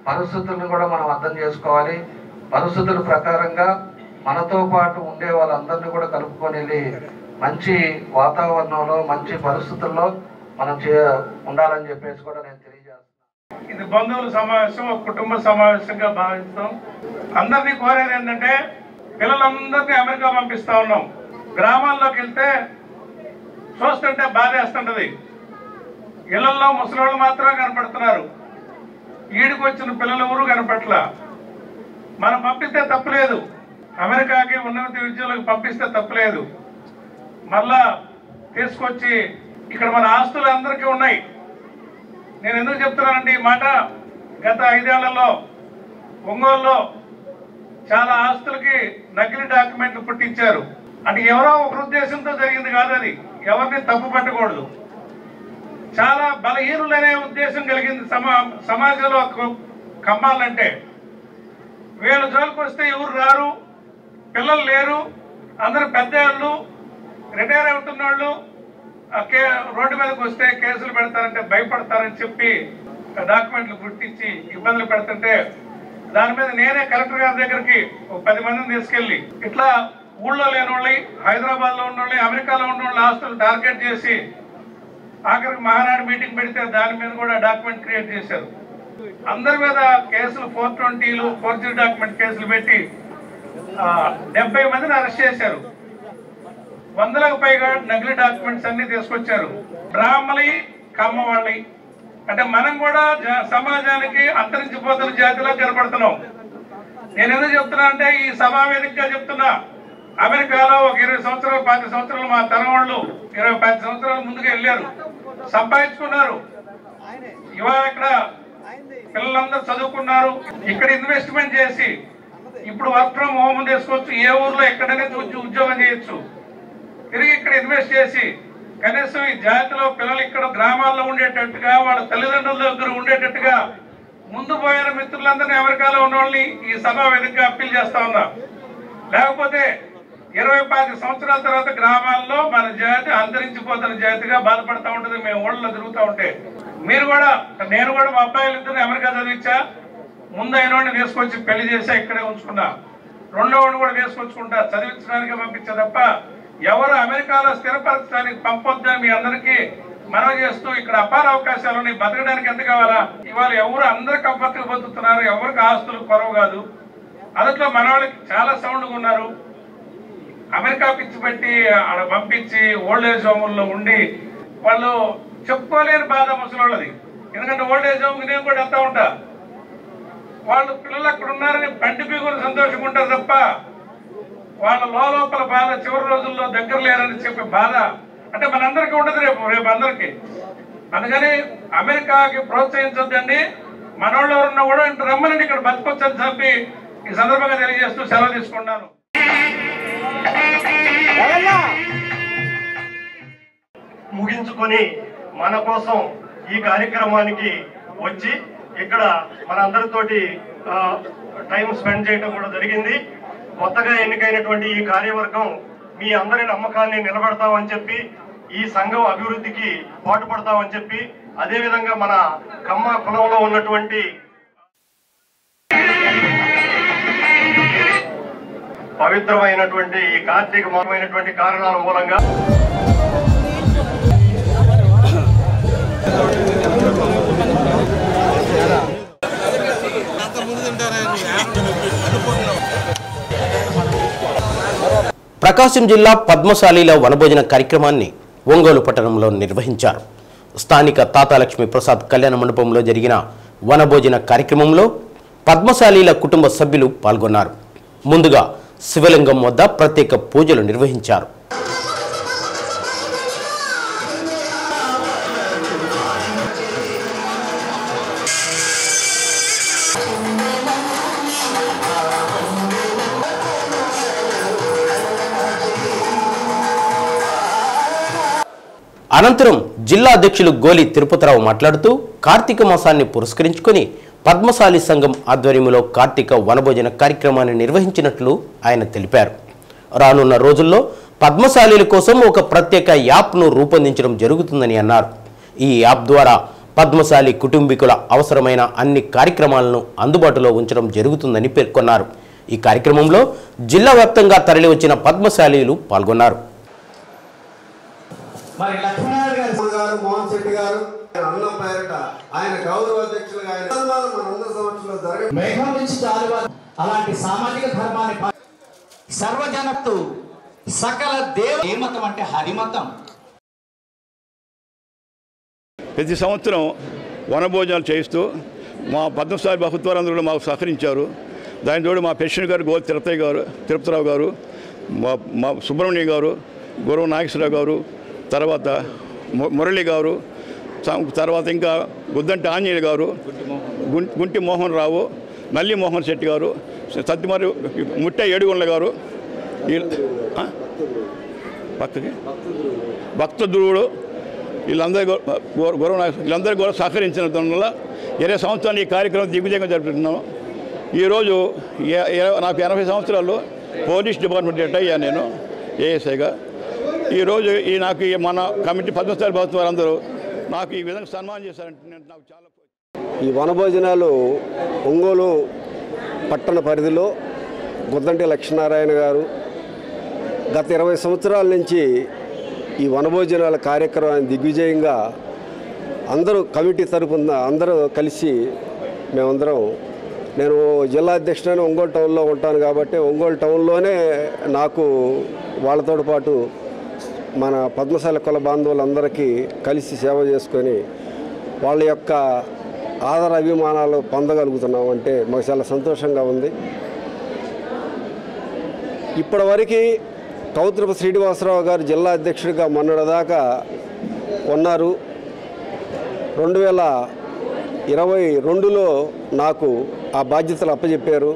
పరిస్థితులను కూడా మనం అర్థం చేసుకోవాలి. పరిస్థితుల ప్రకారంగా మనతో పాటు ఉండే వాళ్ళందరినీ కూడా కలుపుకొని వెళ్ళి మంచి వాతావరణంలో మంచి పరిస్థితుల్లో మనం ఉండాలని చెప్పేసి కూడా నేను తెలియజేస్తున్నాను. ఇది బంధువుల సమావేశం, ఒక కుటుంబ సమావేశంగా భావిస్తాం. అందరినీ కోరేది ఏంటంటే పిల్లలందరినీ అమెరికా పంపిస్తా ఉన్నాం. గ్రామాల్లోకి వెళ్తే చూస్తుంటే బాధేస్తుంటది. ఇళ్లలో ముసలోళ్ళు మాత్రమే కనపడుతున్నారు. ఈడికి వచ్చిన పిల్లలు ఎవరు కనపట్ల. మనం పంపిస్తే తప్పులేదు, అమెరికాకి ఉన్నత విద్యలకు పంపిస్తే తప్పులేదు. మళ్ళా తీసుకొచ్చి ఇక్కడ మన ఆస్తులు అందరికీ ఉన్నాయి. నేను ఎందుకు చెప్తున్నానంటే ఈ మాట, గత 5 ఏళ్లలో ఒంగోలులో చాలా ఆస్తులకి నకిలీ డాక్యుమెంట్లు పుట్టించారు. అంటే ఎవరో ఒక ఉద్దేశంతో జరిగింది కాదు, అది ఎవరిని తప్పు పట్టకూడదు. చాలా బలహీనులనే ఉద్దేశం కలిగింది సమాజంలో కమ్మాలంటే. వీళ్ళ జోలికి వస్తే ఎవరు రారు, పిల్లలు లేరు, అందరూ పెద్దవాళ్ళు, రిటైర్ అవుతున్న వాళ్ళు రోడ్డు మీదకి వస్తే కేసులు పెడతారంటే భయపడతారని చెప్పి డాక్యుమెంట్లు గుర్తించి ఇబ్బందులు పెడుతుంటే దాని మీద నేనే కలెక్టర్ గారి దగ్గరికి 10 మందిని తీసుకెళ్ళి ఇట్లా ఊళ్ళో లేని వాళ్ళని, హైదరాబాద్లో ఉన్న వాళ్ళని, అమెరికాలో ఉన్న వాళ్ళ ఆస్తులు టార్గెట్ చేసి ఆఖరికి మహానాడు మీటింగ్ పెడితే దాని మీద కూడా డాక్యుమెంట్ క్రియేట్ చేశారు. అందరి మీద కేసులు 420లు, ఫోర్జరీ డాక్యుమెంట్ కేసులు పెట్టి 70 మందిని అరెస్ట్ చేశారు. 100లకు పైగా నకిలీ డాక్యుమెంట్స్ అన్ని తీసుకొచ్చారు. బ్రాహ్మణి, కమ్మ వాళ్ళని. అంటే మనం కూడా సమాజానికి అంతరించిపోతున్న జాతిలో కనపడుతున్నాం. నేను ఎందుకు చెప్తున్నా అంటే ఈ సభా వేదికగా చెప్తున్నా, అమెరికాలో ఒక 20 సంవత్సరాలు 10 సంవత్సరాలు మా తరం వాళ్ళు 20-10 సంవత్సరాల ముందుకు వెళ్ళారు, సంపాదించుకున్నారు. ఇవాళ ఇక్కడ పిల్లలందరూ చదువుకున్నారు. ఇక్కడ ఇన్వెస్ట్మెంట్ చేసి ఇప్పుడు వర్క్ ఫ్రమ్ హోమ్ తీసుకోవచ్చు. ఏ ఊర్లో ఎక్కడైనా ఉద్యోగం చేయొచ్చు. తిరిగి ఇక్కడ ఇన్వెస్ట్ చేసి కనీసం ఈ జాతిలో పిల్లలు ఇక్కడ గ్రామాల్లో ఉండేటట్టుగా, వాళ్ళ తల్లిదండ్రుల దగ్గర ఉండేటట్టుగా ముందు పోయిన మిత్రులందరినీ అమెరికాలో ఉన్న వాళ్ళని ఈ సభా వేదికగా అప్పీల్ చేస్తా ఉన్నా. లేకపోతే 20-25 సంవత్సరాల తర్వాత గ్రామాల్లో మన జాతి అంతరించిపోతున్న జాతిగా బాధపడతా ఉంటుంది. మేము ఊళ్ళో తిరుగుతూ ఉంటే మీరు కూడా, నేను కూడా మా అబ్బాయిలు ఇద్దరు అమెరికా చదివించా. ముందు అయినోడిని తీసుకొచ్చి పెళ్లి చేసా, ఇక్కడే ఉంచుకున్నా. రెండో వాడిని కూడా తీసుకొచ్చుకుంటా, చదివించడానికి పంపించా తప్ప ఎవరు అమెరికాలో స్థిరపరచడానికి పంపొద్దని మీ అందరికీ మనవి చేస్తూ, ఇక్కడ అపార అవకాశాలు ఉన్నాయి. బతకడానికి ఎంత కావాలా? ఇవాళ ఎవరు అందరు కంఫర్ట్గా బతుకుతున్నారు, ఎవరికి ఆస్తులు కొరవ కాదు. అదట్లో మన వాళ్ళకి చాలా సౌండ్గా ఉన్నారు. అమెరికా పిచ్చి పెట్టి ఆడ పంపించి ఓల్డ్ ఏజ్ హోముల్లో ఉండి వాళ్ళు చెప్పుకోలేని బాధ ముసలోళ్ళది. ఎందుకంటే ఓల్డ్ ఏజ్ హోమ్కి నేను కూడా వెళ్తా ఉంటా. వాళ్ళు పిల్లలు అక్కడ ఉన్నారని బండి పీగుని సంతోషంగా ఉంటారు తప్ప వాళ్ళ లోపల బాధ, చివరి రోజుల్లో దగ్గర లేరని చెప్పే బాధ అంటే మనందరికీ ఉండదు రేపు అందరికీ. అందుకని అమెరికాకి ప్రోత్సహించొద్దండి. మనోళ్ళు ఎవరున్నా కూడా ఇంత రమ్మనండి, ఇక్కడ బతకొచ్చని చెప్పి ఈ సందర్భంగా తెలియజేస్తూ సెలవు తీసుకున్నాను. ముగించుకొని మన కోసం ఈ కార్యక్రమానికి వచ్చి ఇక్కడ మన అందరితోటి టైం స్పెండ్ చేయడం కూడా జరిగింది. కొత్తగా ఎన్నికైనటువంటి ఈ కార్యవర్గం మీ అందరి నమ్మకాన్ని నిలబెడతామని చెప్పి, ఈ సంఘం అభివృద్ధికి పాటుపడతామని చెప్పి, అదేవిధంగా మన కమ్మ కులంలో ఉన్నటువంటి పవిత్రమైనటువంటి ఈ కార్తీక మాసమైనటువంటి కారణాల మూలంగా ప్రకాశం జిల్లా పద్మశాలిల వనభోజన కార్యక్రమాన్ని ఒంగోలు పట్టణంలో నిర్వహించారు. స్థానిక తాతాలక్ష్మి ప్రసాద్ కళ్యాణ మండపంలో జరిగిన వనభోజన కార్యక్రమంలో పద్మశాలిల కుటుంబ సభ్యులు పాల్గొన్నారు. ముందుగా శివలింగం వద్ద ప్రత్యేక పూజలు నిర్వహించారు. అనంతరం జిల్లా అధ్యక్షులు గోలి తిరుపతిరావు మాట్లాడుతూ కార్తీక మాసాన్ని పురస్కరించుకొని పద్మశాలి సంఘం ఆధ్వర్యంలో కార్తీక వనభోజన కార్యక్రమాన్ని నిర్వహించినట్లు ఆయన తెలిపారు. రానున్న రోజుల్లో పద్మశాలీల కోసం ఒక ప్రత్యేక యాప్ను రూపొందించడం జరుగుతుందని అన్నారు. ఈ యాప్ ద్వారా పద్మశాలి కుటుంబీకుల అవసరమైన అన్ని కార్యక్రమాలను అందుబాటులో ఉంచడం జరుగుతుందని పేర్కొన్నారు. ఈ కార్యక్రమంలో జిల్లా వ్యాప్తంగా తరలివచ్చిన పద్మశాలీలు పాల్గొన్నారు. మరి లక్ష్మీనారాయణ గారు మోహన్ శెట్టి గారు అన్నం పేరట ఆయన గౌరవ అధ్యక్షులుగా మనందరి సమక్షంలో జరగ మేఘం నుంచి అలాంటి సామాజిక ధర్మాన్ని సర్వజనత్తు సకల దేవ ఏ మతం అంటే హరిమతం. ప్రతి సంవత్సరం వనభోజనాలు చేయిస్తూ మా పద్మశాలి బహుత్వారందరూ మాకు సహకరించారు. దాని తోడు మా ప్రెసిడెంట్ గారు గోల్ తిరుపతిరావు గారు, మా సుబ్రహ్మణ్యం గారు, గురువు నాగేశ్వరరావు గారు, తర్వాత మురళి గారు, తర్వాత ఇంకా గుద్దంటి ఆంజనేయులు గారు, గుంటి మోహన్ రావు, నల్లి మోహన్ శెట్టి గారు, సత్యమారి ముట్ట ఏడుగొండ గారు, పక్కకి భక్త ధ్రువుడు వీళ్ళందరూ కూడా సహకరించిన వల్ల 20 సంవత్సరాలు ఈ కార్యక్రమం దిగ్విజయంగా జరుపుతున్నాము. ఈరోజు నాకు 80 సంవత్సరాలు పోలీస్ డిపార్ట్మెంట్ రిటైర్ అయ్యాను నేను ఏఎస్ఐగా. ఈరోజు నాకు మన కమిటీ పద్మశాలి ప్రభుత్వం వారందరూ నాకు ఈ విధంగా సన్మానం చేశారంటే నాకు చాలా. ఈ వనభోజనాలు ఒంగోలు పట్టణ పరిధిలో గుద్దంటి లక్ష్మీనారాయణ గారు గత 20 సంవత్సరాల నుంచి ఈ వనభోజనాల కార్యక్రమాన్ని దిగ్విజయంగా అందరూ కమిటీ తరపున అందరూ కలిసి మేమందరం, నేను జిల్లా అధ్యక్షుడైన ఒంగోలు టౌన్లో ఉంటాను కాబట్టి ఒంగోలు టౌన్లోనే నాకు వాళ్ళతో పాటు మన పద్మశాలి కుల బాంధవులందరికీ కలిసి సేవ చేసుకొని వాళ్ళ యొక్క ఆదర అభిమానాలు పొందగలుగుతున్నాం అంటే మాకు చాలా సంతోషంగా ఉంది. ఇప్పటివరకు కౌత్రప శ్రీనివాసరావు గారు జిల్లా అధ్యక్షుడిగా మొన్నటిదాకా ఉన్నారు. 2022లో నాకు ఆ బాధ్యతలు అప్పచెప్పారు.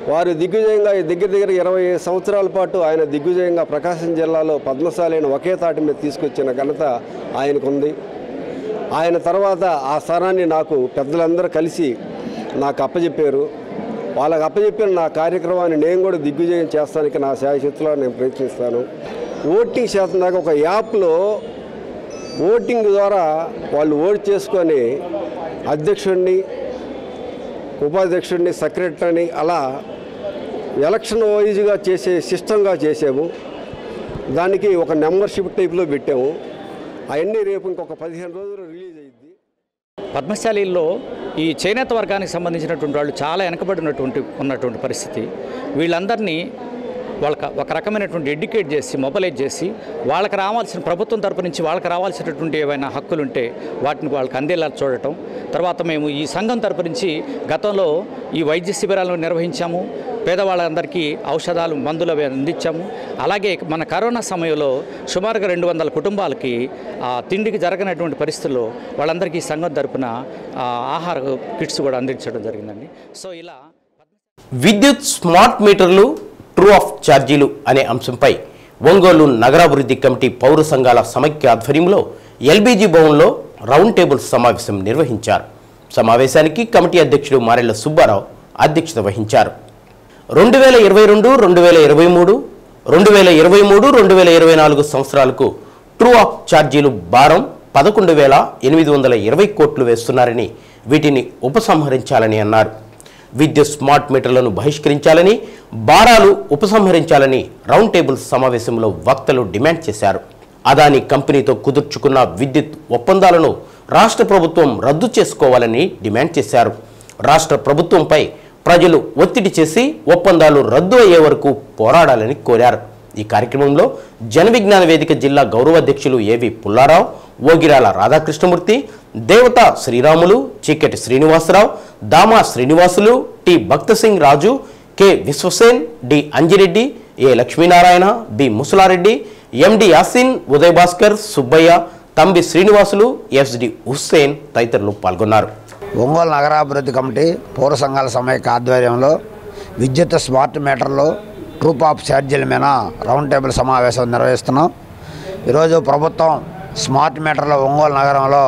వారు దిగ్విజయంగా దగ్గర 20 సంవత్సరాల పాటు ఆయన దిగ్విజయంగా ప్రకాశం జిల్లాలో పద్మశాలిని ఒకే తాటి మీద తీసుకొచ్చిన ఘనత ఆయనకుంది. ఆయన తర్వాత ఆ స్థానాన్ని నాకు పెద్దలందరూ కలిసి నాకు అప్పచెప్పారు. వాళ్ళకి అప్పచెప్పిన నా కార్యక్రమాన్ని నేను కూడా దిగ్విజయం చేస్తానికి నా శాయశక్తిలో నేను ప్రయత్నిస్తాను. ఓటింగ్ శాతం దాకా ఒక యాప్లో ఓటింగ్ ద్వారా వాళ్ళు ఓట్ చేసుకొని అధ్యక్షుడిని, ఉపాధ్యక్షుడిని, సెక్రటరీని అలా ఎలక్షన్ వైజ్గా చేసే సిస్టంగా చేసాము. దానికి ఒక మెంబర్షిప్ టైప్లో పెట్టాము. అవన్నీ రేపు ఇంకొక 15 రోజులు రిలీజ్ అయ్యింది. పద్మశాలీల్లో ఈ చేనేత వర్గానికి సంబంధించినటువంటి వాళ్ళు చాలా ఉన్నటువంటి పరిస్థితి. వీళ్ళందరినీ వాళ్ళకి ఒక రకమైనటువంటి ఎడ్యుకేట్ చేసి మొబలైజ్ చేసి వాళ్ళకి రావాల్సిన ప్రభుత్వం తరపు నుంచి వాళ్ళకి రావాల్సినటువంటి ఏవైనా హక్కులు ఉంటే వాటిని వాళ్ళకి అందేలా చూడటం. తర్వాత మేము ఈ సంఘం తరపు నుంచి గతంలో ఈ వైద్య శిబిరాలను నిర్వహించాము. పేదవాళ్ళందరికీ ఔషధాలు, మందులు అందించాము. అలాగే మన కరోనా సమయంలో సుమారుగా 200 కుటుంబాలకి తిండికి జరగనటువంటి పరిస్థితుల్లో వాళ్ళందరికీ సంఘం తరపున ఆహార కిట్స్ కూడా అందించడం జరిగిందండి. సో ఇలా విద్యుత్ స్మార్ట్ మీటర్లు, ట్రూ ఆఫ్ ఛార్జీలు అనే అంశంపై ఒంగోలు నగరాభివృద్ధి కమిటీ పౌర సంఘాల సమైక్య ఆధ్వర్యంలో ఎల్బీజీ భవన్లో రౌండ్ టేబుల్ సమావేశం నిర్వహించారు. సమావేశానికి కమిటీ అధ్యక్షుడు మారెళ్ల సుబ్బారావు అధ్యక్షత వహించారు. 2022, 2023, 2024 సంవత్సరాలకు ట్రూ ఆఫ్ ఛార్జీలు భారం 11,820 కోట్లు వేస్తున్నారని, వీటిని ఉపసంహరించాలని అన్నారు. విద్యుత్ స్మార్ట్ మీటర్లను బహిష్కరించాలని, భారాలు ఉపసంహరించాలని రౌండ్ టేబుల్ సమావేశంలో వక్తలు డిమాండ్ చేశారు. అదానీ కంపెనీతో కుదుర్చుకున్న విద్యుత్ ఒప్పందాలను రాష్ట్ర ప్రభుత్వం రద్దు చేసుకోవాలని డిమాండ్ చేశారు. రాష్ట్ర ప్రభుత్వంపై ప్రజలు ఒత్తిడి చేసి ఒప్పందాలు రద్దు అయ్యే వరకు పోరాడాలని కోరారు. ఈ కార్యక్రమంలో జన విజ్ఞాన వేదిక జిల్లా గౌరవాధ్యక్షులు ఏవి పుల్లారావు, ఓగిరాల రాధాకృష్ణమూర్తి, దేవతా శ్రీరాములు, చీకటి శ్రీనివాసరావు, దామా శ్రీనివాసులు, టి భక్తసింగ్ రాజు, కె విశ్వసేన్, డి అంజిరెడ్డి, ఏ లక్ష్మీనారాయణ, బి ముసలారెడ్డి, ఎండి యాసిన్, ఉదయ్ భాస్కర్, సుబ్బయ్య, తంబి శ్రీనివాసులు, ఎస్డి హుస్సేన్ తదితరులు పాల్గొన్నారు. ఒంగోలు నగరాభివృద్ధి కమిటీ పౌర సంఘాల సమైక్య ఆధ్వర్యంలో విద్యుత్ స్మార్ట్ మీటర్లు, ట్రూ ఆఫ్ ఛార్జీల మీద రౌండ్ టేబుల్ సమావేశం నిర్వహిస్తున్నాం. ఈరోజు ప్రభుత్వం స్మార్ట్ మీటర్ల ఒంగోలు నగరంలో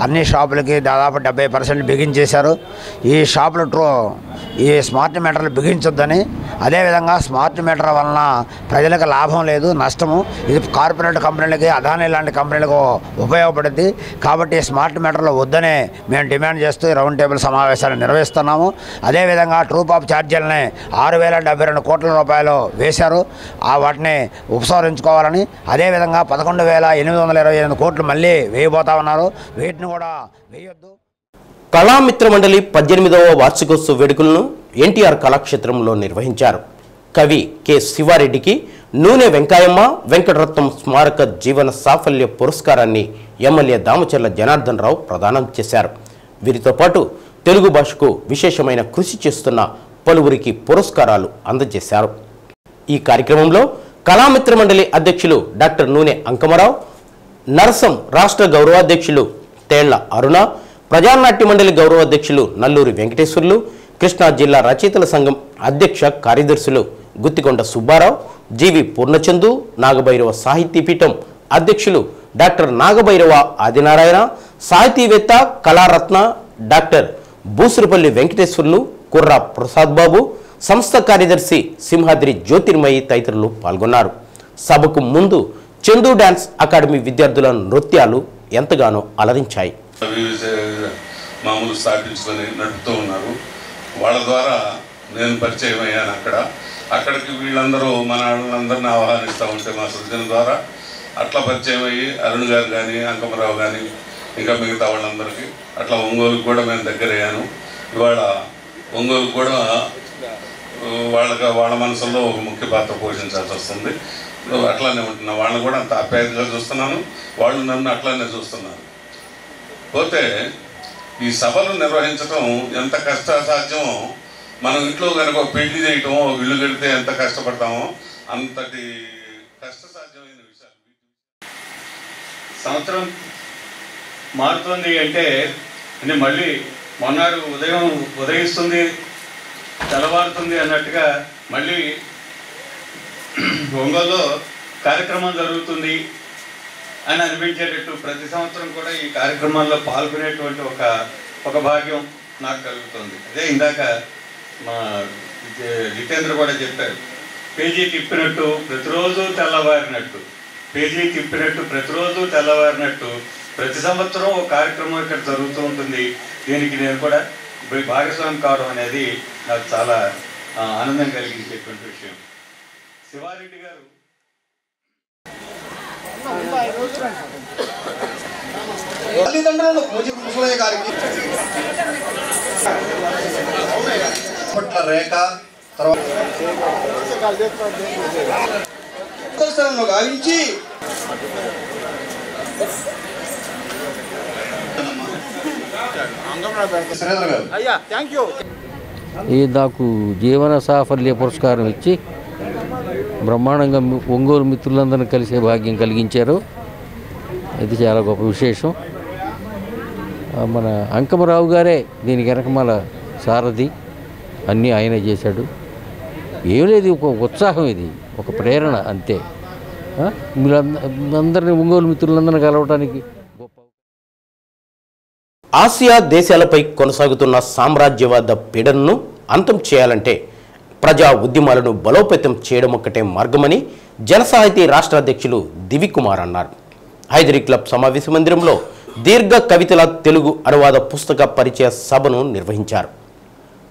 అన్ని షాపులకి దాదాపు 70% బిగించేశారు. ఈ షాపులు ఈ స్మార్ట్ మీటర్లు బిగించొద్దని, అదేవిధంగా స్మార్ట్ మీటర్ వలన ప్రజలకు లాభం లేదు, నష్టము. ఇది కార్పొరేట్ కంపెనీలకి, అదానీ లాంటి కంపెనీలకు ఉపయోగపడుద్ది. కాబట్టి స్మార్ట్ మీటర్లు వద్దనే మేము డిమాండ్ చేస్తూ రౌండ్ టేబుల్ సమావేశాన్ని నిర్వహిస్తున్నాము. అదేవిధంగా ట్రూప్ ఆఫ్ ఛార్జీలని 6,072 కోట్ల రూపాయలు వేశారు. వాటిని ఉపసంహరించుకోవాలని, అదేవిధంగా 11,828 కోట్లు మళ్ళీ వేయబోతా ఉన్నారు. వీటిని కూడా వేయొద్దు. కళామిత్ర మండలి 18వ వార్షికోత్సవ వేడుకలను ఎన్టీఆర్ కళాక్షేత్రంలో నిర్వహించారు. కవి కె శివారెడ్డికి నూనె వెంకాయమ్మ వెంకటరత్నం స్మారక జీవన సాఫల్య పురస్కారాన్ని ఎమ్మెల్యే దామచర్ల జనార్దన్ రావు ప్రదానం చేశారు. వీరితో పాటు తెలుగు భాషకు విశేషమైన కృషి చేస్తున్న పలువురికి పురస్కారాలు అందజేశారు. ఈ కార్యక్రమంలో కళామిత్ర మండలి అధ్యక్షులు డాక్టర్ నూనె అంకమరావు, నరసం రాష్ట్ర గౌరవాధ్యక్షులు తేళ్ల అరుణ, ప్రజానాట్య మండలి గౌరవాధ్యక్షులు నల్లూరి వెంకటేశ్వర్లు, కృష్ణా జిల్లా రచయితల సంఘం అధ్యక్ష కార్యదర్శులు గుత్తికొండ సుబ్బారావు, జీవి పూర్ణచందు, నాగభైరవ సాహితీపీఠం అధ్యక్షులు డాక్టర్ నాగభైరవ ఆదినారాయణ, సాహితీవేత్త కళారత్న డాక్టర్ బూసురుపల్లి వెంకటేశ్వర్లు, కుర్రా ప్రసాద్ బాబు, సంస్థ కార్యదర్శి సింహాద్రి జ్యోతిర్మయి తదితరులు పాల్గొన్నారు. సభకు ముందు చందు డాన్స్ అకాడమీ విద్యార్థుల నృత్యాలు ఎంతగానో అలరించాయి. మామూలు స్థాపించుకొని నడుపుతూ ఉన్నారు. వాళ్ళ ద్వారా నేను పరిచయం అయ్యాను. అక్కడికి వీళ్ళందరూ మన వాళ్ళందరినీ ఆహ్వానిస్తూ ఉంటే మా సృజన ద్వారా అట్లా పరిచయం అయ్యి అరుణ్ గారు కానీ, అంకమరావు కానీ, ఇంకా మిగతా వాళ్ళందరికీ అట్లా ఒంగోలుకు కూడా మేము దగ్గర అయ్యాను. ఇవాళ ఒంగోలుకు కూడా వాళ్ళ మనసులో ఒక ముఖ్య పాత్ర పోషించాల్సి వస్తుంది. అట్లానే ఉంటున్నా. వాళ్ళని కూడా అంత ఆప్యాయతగా చూస్తున్నాను, వాళ్ళు నన్ను అట్లానే చూస్తున్నారు. పోతే ఈ సభలు నిర్వహించడం ఎంత కష్టసాధ్యమో, మనం ఇంట్లో కనుక పెళ్లి చేయటమో, ఇల్లు కడితే ఎంత కష్టపడతామో అంతటి కష్టసాధ్యమైన విషయాలు. సంవత్సరం మారుతుంది అంటే మళ్ళీ మొన్నాడు ఉదయిస్తుంది, తెల్లవారుతుంది అన్నట్టుగా మళ్ళీ ఒంగోలులో కార్యక్రమం జరుగుతుంది అని అనిపించేటట్టు ప్రతి సంవత్సరం కూడా ఈ కార్యక్రమాల్లో పాల్గొనేటువంటి ఒక భాగ్యం నాకు కలుగుతుంది. అదే ఇందాక మా జితేంద్ర కూడా చెప్పారు, పేజీ తిప్పినట్టు ప్రతిరోజు తెల్లవారినట్టు, పేజీ తిప్పినట్టు ప్రతిరోజు తెల్లవారినట్టు ప్రతి సంవత్సరం ఒక కార్యక్రమం ఇక్కడ జరుగుతూ ఉంటుంది. దీనికి నేను కూడా భాగస్వామి కావడం అనేది నాకు చాలా ఆనందం కలిగించేటువంటి విషయం. శివారెడ్డి గారు తల్లిదండ్రులను పూజ ముసలయ్య గారికి రేఖ తర్వాత గావించి ఈ నాకు జీవన సాఫల్య పురస్కారం ఇచ్చి బ్రహ్మాండంగా ఒంగోలు మిత్రులందరినీ కలిసే భాగ్యం కలిగించారు. ఇది చాలా గొప్ప విశేషం. మన అంకమరావు గారే దీనికి వెనకమాల సారథి, అన్నీ ఆయనే చేశాడు. ఏం లేదు, ఒక ఉత్సాహం, ఇది ఒక ప్రేరణ అంతే. మీరందరినీ ఒంగోలు మిత్రులందరినీ కలవటానికి ఆసియా దేశాలపై కొనసాగుతున్న సామ్రాజ్యవాద పీడనను అంతం చేయాలంటే ప్రజా ఉద్యమాలను బలోపేతం చేయడం ఒక్కటే మార్గమని జనసాహితీ రాష్ట్ర అధ్యక్షులు దివికుమార్ అన్నారు. హైదరీ క్లబ్ సమావేశ మందిరంలో దీర్ఘ కవితల తెలుగు అనువాద పుస్తక పరిచయ సభను నిర్వహించారు.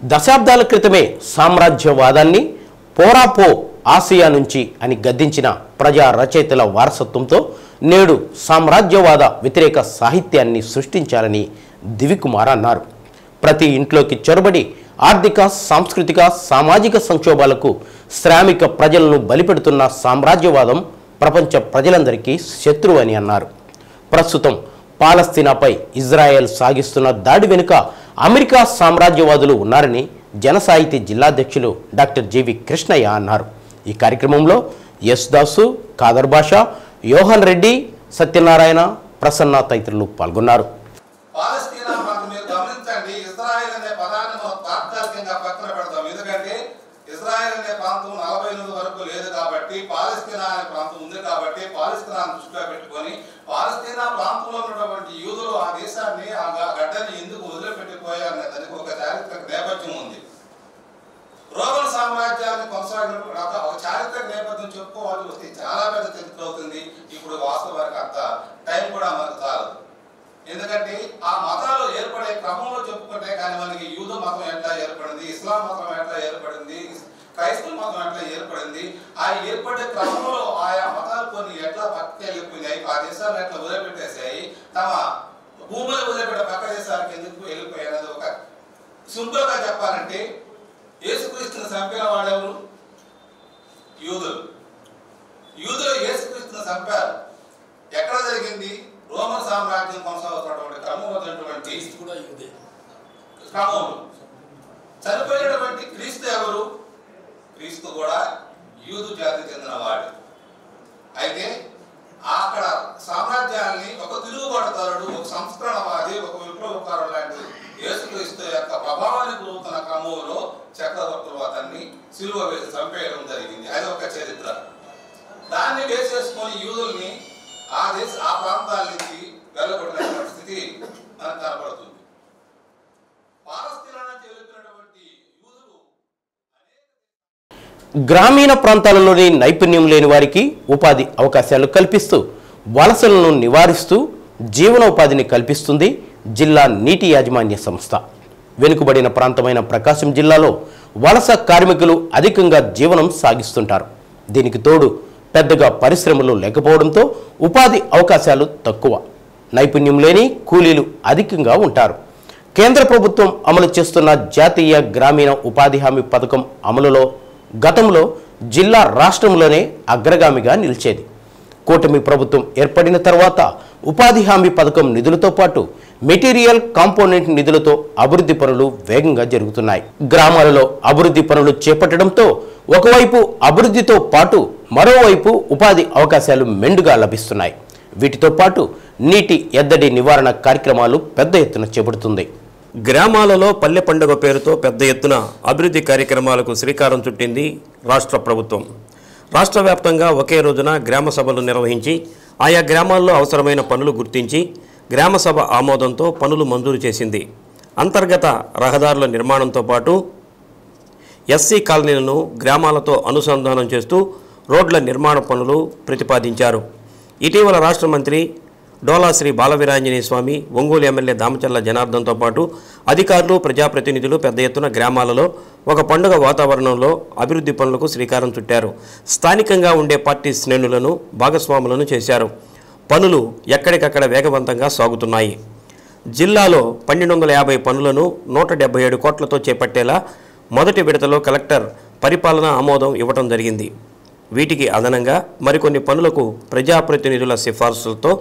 దశాబ్దాల క్రితమే సామ్రాజ్యవాదాన్ని పోరాపో ఆసియా నుంచి అని గద్దించిన ప్రజా రచయితల వారసత్వంతో నేడు సామ్రాజ్యవాద వ్యతిరేక సాహిత్యాన్ని సృష్టించాలని దివికుమార్ అన్నారు. ప్రతి ఇంట్లోకి చొరబడి ఆర్థిక, సాంస్కృతిక, సామాజిక సంక్షోభాలకు శ్రామిక ప్రజలను బలిపెడుతున్న సామ్రాజ్యవాదం ప్రపంచ ప్రజలందరికీ శత్రువు అని అన్నారు. ప్రస్తుతం పాలస్తీనాపై ఇజ్రాయెల్ సాగిస్తున్న దాడి వెనుక అమెరికా సామ్రాజ్యవాదులు ఉన్నారని జనసాహితీ జిల్లాధ్యక్షులు డాక్టర్ జీవి కృష్ణయ్య అన్నారు. ఈ కార్యక్రమంలో ఎస్ దాసు, ఖాదర్ బాషా, యోహన్ రెడ్డి, సత్యనారాయణ, ప్రసన్న తదితరులు పాల్గొన్నారు. పాలస్తీనా మాట మీరు గమనించండి, ఇజ్రాయెల్ అనే పదాన్ని మనం తాత్కాలికంగా పక్కన పెడతాం. ఎందుకంటే ఇజ్రాయెల్ అనే ప్రాంతం 48 వరకు లేదు కాబట్టి కాబట్టి పాలస్తీనా అనే ప్రాంతం ఉంది కాబట్టి పాలస్తీనాను దృష్టిలో పెట్టుకొని పాలస్తీనా ప్రాంతంలో ఉన్నటువంటి యూదులు ఆ దేశాన్ని ఆ గడ్డని ఎందుకు వదిలిపెట్టిపోయారనే దానికి ఒక చారిత్రక నేపథ్యం ఉంది. రోమన్ సామ్రాజ్యాన్ని కొనసాగినప్పుడు ఒక చారిత్రక నేపథ్యం చెప్పుకోవాల్సి వస్తే చాలా పెద్ద చరిత్ర అవుతుంది. ఇప్పుడు వాస్తవానికి అంత టైం కూడా మనకు చాలదు. ఎందుకంటే ఆ మతాలు ఏర్పడే క్రమంలో చెప్పుకుంటే కానీ మనకి యూదు మతం ఎట్లా ఏర్పడింది, ఇస్లాం మతం ఎట్లా ఏర్పడింది, క్రైస్తవ మతం ఎట్లా ఏర్పడింది, ఆ ఏర్పడే క్రమంలో ఆయా మతాలు కొన్ని ఎట్లా పక్కకి వెళ్ళిపోయినాయి, ఆ దేశాలు ఎట్లా వదిలిపెట్టేసాయి, తమ భూములు వదిలిపెట్టే పక్క దేశాలకు ఎందుకు వెళ్ళిపోయాయి అనేది ఒక సింపుల్గా చెప్పాలంటే యేసుక్రీస్తుని చంపిన వాడెవరు? యూదులు. యూదులు యేసుక్రీస్తుని చంపారు. ఎక్కడ జరిగింది? రోమన్ సామ్రాజ్యం కొనసాగుతున్నటువంటి క్రమంలో క్రమంలో చనిపోయినటువంటి క్రీస్తు ఎవరు? క్రీస్తు కూడా యూదు జాతికి చెందినవాడు. అయితే అక్కడ సామ్రాజ్యాన్ని ఒక తిరుగుబాటుదారుడు, ఒక సంస్కరణవాది, ఒక విప్లవకారుడు లాంటి యేసుక్రీస్తు యొక్క ప్రభావాన్ని గురవుతున్న క్రమంలో చక్రవర్తులు అతన్ని సిలువ వేసి చంపేయడం జరిగింది. అది ఒక చరిత్ర. దాన్ని బేస్ చేసుకొని యూదుల్ని ఆ ప్రాంతాల నుంచి వెళ్ళగొట్టిన పరిస్థితి మనకు కనపడుతుంది. పాలస్తీనా నుంచి వెళ్తున్నటువంటి యూదులు గ్రామీణ ప్రాంతాలలోని నైపుణ్యం లేని వారికి ఉపాధి అవకాశాలు కల్పిస్తూ వలసలను నివారిస్తూ జీవనోపాధిని కల్పిస్తుంది జిల్లా నీటి యాజమాన్య సంస్థ. వెనుకబడిన ప్రాంతమైన ప్రకాశం జిల్లాలో వలస కార్మికులు అధికంగా జీవనం సాగిస్తుంటారు. దీనికి తోడు పెద్దగా పరిశ్రమలు లేకపోవడంతో ఉపాధి అవకాశాలు తక్కువ, నైపుణ్యం లేని కూలీలు అధికంగా ఉంటారు. కేంద్ర ప్రభుత్వం అమలు చేస్తున్న జాతీయ గ్రామీణ ఉపాధి హామీ పథకం అమలులో గతంలో జిల్లా రాష్ట్రంలోనే అగ్రగామిగా నిలిచేది. కూటమి ప్రభుత్వం ఏర్పడిన తర్వాత ఉపాధి హామీ పథకం నిధులతో పాటు మెటీరియల్ కాంపోనెంట్ నిధులతో అభివృద్ధి పనులు వేగంగా జరుగుతున్నాయి. గ్రామాలలో అభివృద్ధి పనులు చేపట్టడంతో ఒకవైపు అభివృద్ధితో పాటు మరోవైపు ఉపాధి అవకాశాలు మెండుగా లభిస్తున్నాయి. వీటితో పాటు నీటి ఎద్దడి నివారణ కార్యక్రమాలు పెద్ద ఎత్తున చేపడుతుంది. గ్రామాలలో పల్లె పండుగ పేరుతో పెద్ద ఎత్తున అభివృద్ధి కార్యక్రమాలకు శ్రీకారం చుట్టింది రాష్ట్ర ప్రభుత్వం. రాష్ట్ర వ్యాప్తంగా ఒకే రోజున గ్రామ సభలు నిర్వహించి ఆయా గ్రామాల్లో అవసరమైన పనులు గుర్తించి గ్రామ సభ ఆమోదంతో పనులు మంజూరు చేసింది. అంతర్గత రహదారుల నిర్మాణంతో పాటు ఎస్సీ కాలనీలను గ్రామాలతో అనుసంధానం చేస్తూ రోడ్ల నిర్మాణ పనులు ప్రతిపాదించారు. ఇటీవల రాష్ట్ర మంత్రి డోలా శ్రీ బాలవీరాంజనేయ స్వామి, ఒంగోలు ఎమ్మెల్యే దామచర్ల జనార్దన్తో పాటు అధికారులు, ప్రజాప్రతినిధులు పెద్ద ఎత్తున గ్రామాలలో ఒక పండుగ వాతావరణంలో అభివృద్ధి పనులకు శ్రీకారం చుట్టారు. స్థానికంగా ఉండే పార్టీ శ్రేణులను భాగస్వాములను చేశారు. పనులు ఎక్కడికక్కడ వేగవంతంగా సాగుతున్నాయి. జిల్లాలో 1250 పనులను 177 కోట్లతో చేపట్టేలా మొదటి విడతలో కలెక్టర్ పరిపాలనా ఆమోదం ఇవ్వడం జరిగింది. వీటికి అదనంగా మరికొన్ని పనులకు ప్రజాప్రతినిధుల సిఫార్సులతో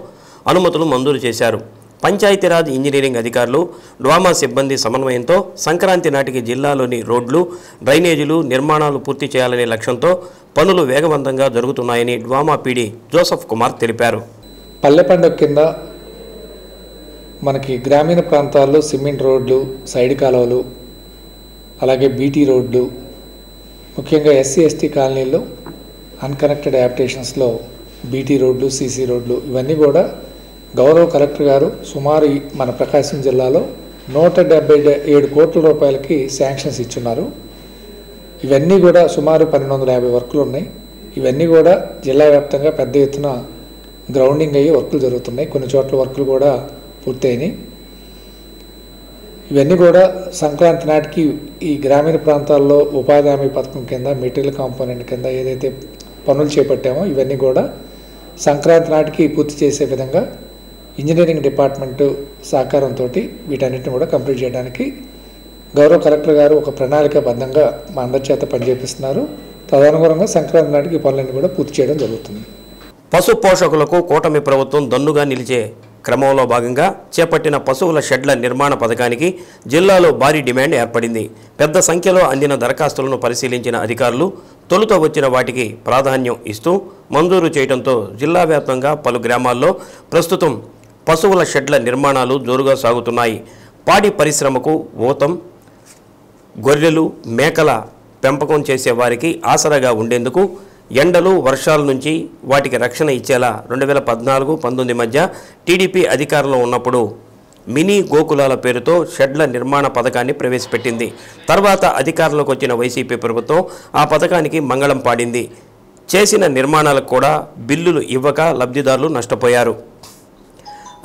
అనుమతులు మంజూరు చేశారు. పంచాయతీరాజ్ ఇంజనీరింగ్ అధికారులు, డ్వామా సిబ్బంది సమన్వయంతో సంక్రాంతి నాటికి జిల్లాలోని రోడ్లు, డ్రైనేజీలు నిర్మాణాలు పూర్తి చేయాలనే లక్ష్యంతో పనులు వేగవంతంగా జరుగుతున్నాయని డ్వామా పీడీ జోసఫ్ కుమార్ తెలిపారు. పల్లె పండుగ కింద మనకి గ్రామీణ ప్రాంతాల్లో సిమెంట్ రోడ్లు, సైడ్ కాలువలు, అలాగే బీటీ రోడ్లు, ముఖ్యంగా ఎస్సీ ఎస్టీ కాలనీల్లో అన్కనెక్టెడ్ హ్యాబిటేషన్స్లో బీటీ రోడ్లు, సీసీ రోడ్లు ఇవన్నీ కూడా గౌరవ కలెక్టర్ గారు సుమారు మన ప్రకాశం జిల్లాలో 177 కోట్ల రూపాయలకి శాంక్షన్స్ ఇచ్చున్నారు. ఇవన్నీ కూడా సుమారు 1250 వర్కులు ఉన్నాయి. ఇవన్నీ కూడా జిల్లా వ్యాప్తంగా పెద్ద ఎత్తున గ్రౌండింగ్ అయ్యి వర్కులు జరుగుతున్నాయి. కొన్ని చోట్ల వర్కులు కూడా పూర్తయినాయి. ఇవన్నీ కూడా సంక్రాంతి నాటికి ఈ గ్రామీణ ప్రాంతాల్లో ఉపాధి హామీ పథకం కింద మెటీరియల్ కాంపోనెంట్ కింద ఏదైతే పనులు చేపట్టామో ఇవన్నీ కూడా సంక్రాంతి నాటికి పూర్తి చేసే విధంగా ఇంజనీరింగ్ డిపార్ట్మెంటు సహకారంతో వీటన్నిటిని కూడా కంప్లీట్ చేయడానికి గౌరవ కలెక్టర్ గారు ఒక ప్రణాళికాబద్ధంగా మా అందరి చేత పనిచేపిస్తున్నారు. తదనుగుణంగా సంక్రాంతి నాటికి పనులన్నీ కూడా పూర్తి చేయడం జరుగుతుంది. పశు పోషకులకు కూటమి ప్రభుత్వం దన్నుగా నిలిచే క్రమంలో భాగంగా చేపట్టిన పశువుల షెడ్ల నిర్మాణ పథకానికి జిల్లాలో భారీ డిమాండ్ ఏర్పడింది. పెద్ద సంఖ్యలో అందిన దరఖాస్తులను పరిశీలించిన అధికారులు తొలుత వచ్చిన వాటికి ప్రాధాన్యం ఇస్తూ మంజూరు చేయడంతో జిల్లా వ్యాప్తంగా పలు గ్రామాల్లో ప్రస్తుతం పశువుల షెడ్ల నిర్మాణాలు జోరుగా సాగుతున్నాయి. పాడి పరిశ్రమకు ఊతం, గొర్రెలు, మేకల పెంపకం చేసే వారికి ఆసరాగా ఉండేందుకు ఎండలు వర్షాల నుంచి వాటికి రక్షణ ఇచ్చేలా 2014-19 మధ్య టీడీపీ అధికారంలో ఉన్నప్పుడు మినీ గోకులాల పేరుతో షెడ్ల నిర్మాణ పథకాన్ని ప్రవేశపెట్టింది. తర్వాత అధికారంలోకి వచ్చిన వైసీపీ ప్రభుత్వం ఆ పథకానికి మంగళం పాడింది. చేసిన నిర్మాణాలకు కూడా బిల్లులు ఇవ్వక లబ్ధిదారులు నష్టపోయారు.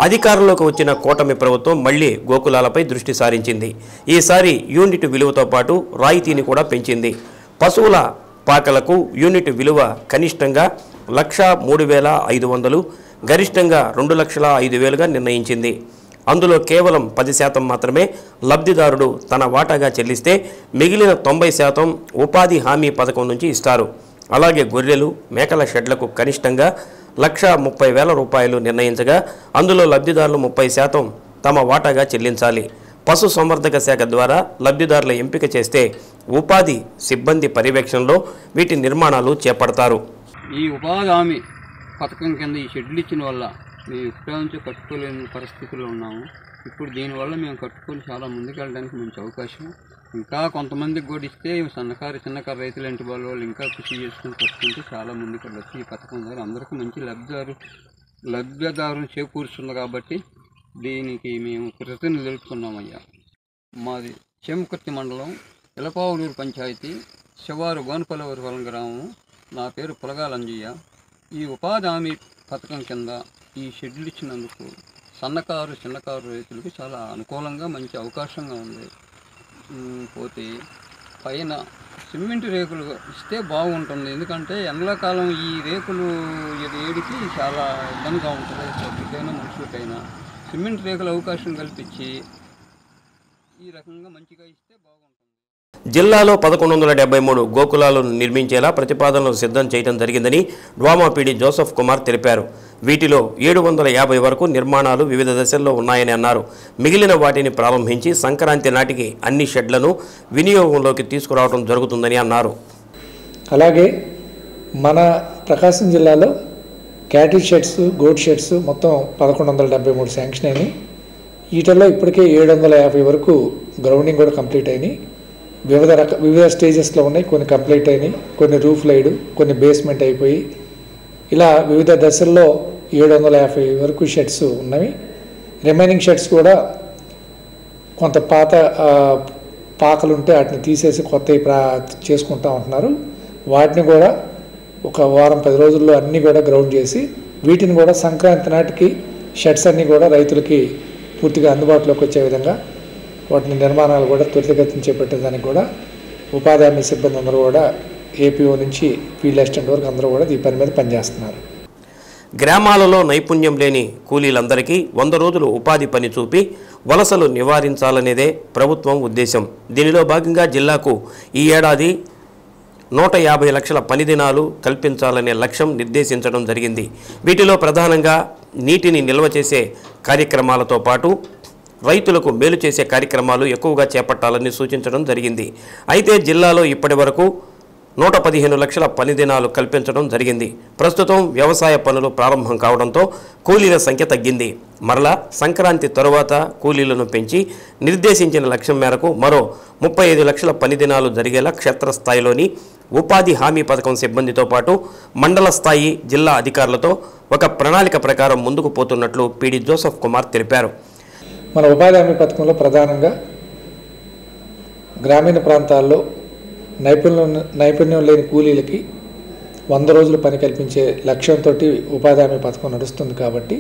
అధికారంలోకి వచ్చిన కూటమి ప్రభుత్వం మళ్లీ గోకులాలపై దృష్టి సారించింది. ఈసారి యూనిట్ విలువతో పాటు రాయితీని కూడా పెంచింది. పశువుల పాకలకు యూనిట్ విలువ కనిష్టంగా 1,03,500, గరిష్టంగా 2,05,000గా నిర్ణయించింది. అందులో కేవలం 10% మాత్రమే లబ్ధిదారుడు తన వాటాగా చెల్లిస్తే మిగిలిన 90% ఉపాధి హామీ పథకం నుంచి ఇస్తారు. అలాగే గొర్రెలు, మేకల షెడ్లకు కనిష్టంగా 1,30,000 రూపాయలు నిర్ణయించగా అందులో లబ్ధిదారులు 30% తమ వాటాగా చెల్లించాలి. పశు సంవర్ధక శాఖ ద్వారా లబ్ధిదారుల ఎంపిక చేస్తే ఉపాధి సిబ్బంది పర్యవేక్షణలో వీటి నిర్మాణాలు చేపడతారు. ఈ ఉపాధి హామీ పథకం కింద ఈ షెడ్లు ఇచ్చిన వల్ల మేము ఇప్పటి నుంచి కట్టుకోలేని పరిస్థితుల్లో ఉన్నాము. ఇప్పుడు దీనివల్ల మేము కట్టుకొని చాలా ముందుకు వెళ్ళడానికి మంచి అవకాశం. ఇంకా కొంతమందికి కూడా ఇస్తే చిన్నకారు రైతులు ఇంటి వాళ్ళు ఇంకా కృషి చేసుకుని కట్టుకుంటే చాలా ముందుకు వెళ్ళచ్చు. ఈ పథకం ద్వారా అందరికీ మంచి లబ్ధిదారుని చేకూరుస్తుంది కాబట్టి దీనికి మేము కృతజ్ఞతలు తెలుపుతున్నామయ్యా. మాది చెంకుర్తి మండలం ఇలపావులూరు పంచాయతీ శివారు గోనపల్లవరం గ్రామం. నా పేరు పులగాలంజయ్య. ఈ ఉపాధి హామీ పథకం కింద ఈ షెడ్యూల్ ఇచ్చినందుకు చిన్నకారు రైతులకు చాలా అనుకూలంగా మంచి అవకాశంగా ఉంది. పోతే పైన సిమెంట్ రేకులు ఇస్తే బాగుంటుంది. ఎందుకంటే ఎండాకాలం ఈ రేకులు వేడికి చాలా ఇబ్బందిగా ఉంటుంది. చెట్లకైనా మనుషులకైనా సిమెంట్ రేకుల అవకాశం కల్పించి ఈ రకంగా మంచిగా ఇస్తే బాగుంటుంది. జిల్లాలో 1173 గోకులాలను నిర్మించేలా ప్రతిపాదనలు సిద్ధం చేయడం జరిగిందని డ్వామా పీడీ జోసెఫ్ కుమార్ తెలిపారు. వీటిలో 750 వరకు నిర్మాణాలు వివిధ దశల్లో ఉన్నాయని అన్నారు. మిగిలిన వాటిని ప్రారంభించి సంక్రాంతి నాటికి అన్ని షెడ్లను వినియోగంలోకి తీసుకురావడం జరుగుతుందని అన్నారు. అలాగే మన ప్రకాశం జిల్లాలో క్యాటిల్ షెడ్స్, గోట్ షెడ్స్ మొత్తం 1173 శాంక్షన్ అయినాయి. వీటిల్లో ఇప్పటికే 750 వరకు గ్రౌండింగ్ కూడా కంప్లీట్ అయినాయి. వివిధ స్టేజెస్లో ఉన్నాయి. కొన్ని కంప్లీట్ అయినాయి, కొన్ని రూఫ్ లైడ్, కొన్ని బేస్మెంట్ అయిపోయి ఇలా వివిధ దశల్లో 750 వరకు షెడ్స్ ఉన్నవి. రిమైనింగ్ షెడ్స్ కూడా కొంత పాత పాకలు ఉంటే వాటిని తీసేసి కొత్తవి చేసుకుంటూ ఉంటున్నారు. వాటిని కూడా ఒక వారం 10 రోజుల్లో అన్నీ కూడా గ్రౌండ్ చేసి వీటిని కూడా సంక్రాంతి నాటికి షెడ్స్ అన్నీ కూడా రైతులకి పూర్తిగా అందుబాటులోకి వచ్చే విధంగా వాటిని నిర్మాణాలు కూడా త్వరితగతిన చేపట్టేదానికి కూడా ఉపాధి హామీ సిబ్బంది అందరూ కూడా ఏపీఓ నుంచి ఫీల్డ్ అసిస్టెంట్ వరకు అందరూ కూడా ఈ పని మీద పనిచేస్తున్నారు. గ్రామాలలో నైపుణ్యం లేని కూలీలందరికీ 100 రోజులు ఉపాధి పని చూపి వలసలు నివారించాలనేదే ప్రభుత్వం ఉద్దేశం. దీనిలో భాగంగా జిల్లాకు ఈ ఏడాది 150 లక్షల పని దినాలు కల్పించాలనే లక్ష్యం నిర్దేశించడం జరిగింది. వీటిలో ప్రధానంగా నీటిని నిల్వ చేసే కార్యక్రమాలతో పాటు రైతులకు మేలు చేసే కార్యక్రమాలు ఎక్కువగా చేపట్టాలని సూచించడం జరిగింది. అయితే జిల్లాలో ఇప్పటి వరకు 115 లక్షల పని దినాలు కల్పించడం జరిగింది. ప్రస్తుతం వ్యవసాయ పనులు ప్రారంభం కావడంతో కూలీల సంఖ్య తగ్గింది. మరలా సంక్రాంతి తరువాత కూలీలను పెంచి నిర్దేశించిన లక్ష్యం మేరకు మరో 35 లక్షల పని దినాలు జరిగేలా క్షేత్రస్థాయిలోని ఉపాధి హామీ పథకం సిబ్బందితో పాటు మండల స్థాయి జిల్లా అధికారులతో ఒక ప్రణాళిక ప్రకారం ముందుకు పోతున్నట్లు పీడీ జోసెఫ్ కుమార్ తెలిపారు. మన ఉపాధి హామీ పథకంలో ప్రధానంగా గ్రామీణ ప్రాంతాల్లో నైపుణ్యం లేని కూలీలకి 100 రోజులు పని కల్పించే లక్ష్యంతో ఉపాధి హామీ పథకం నడుస్తుంది. కాబట్టి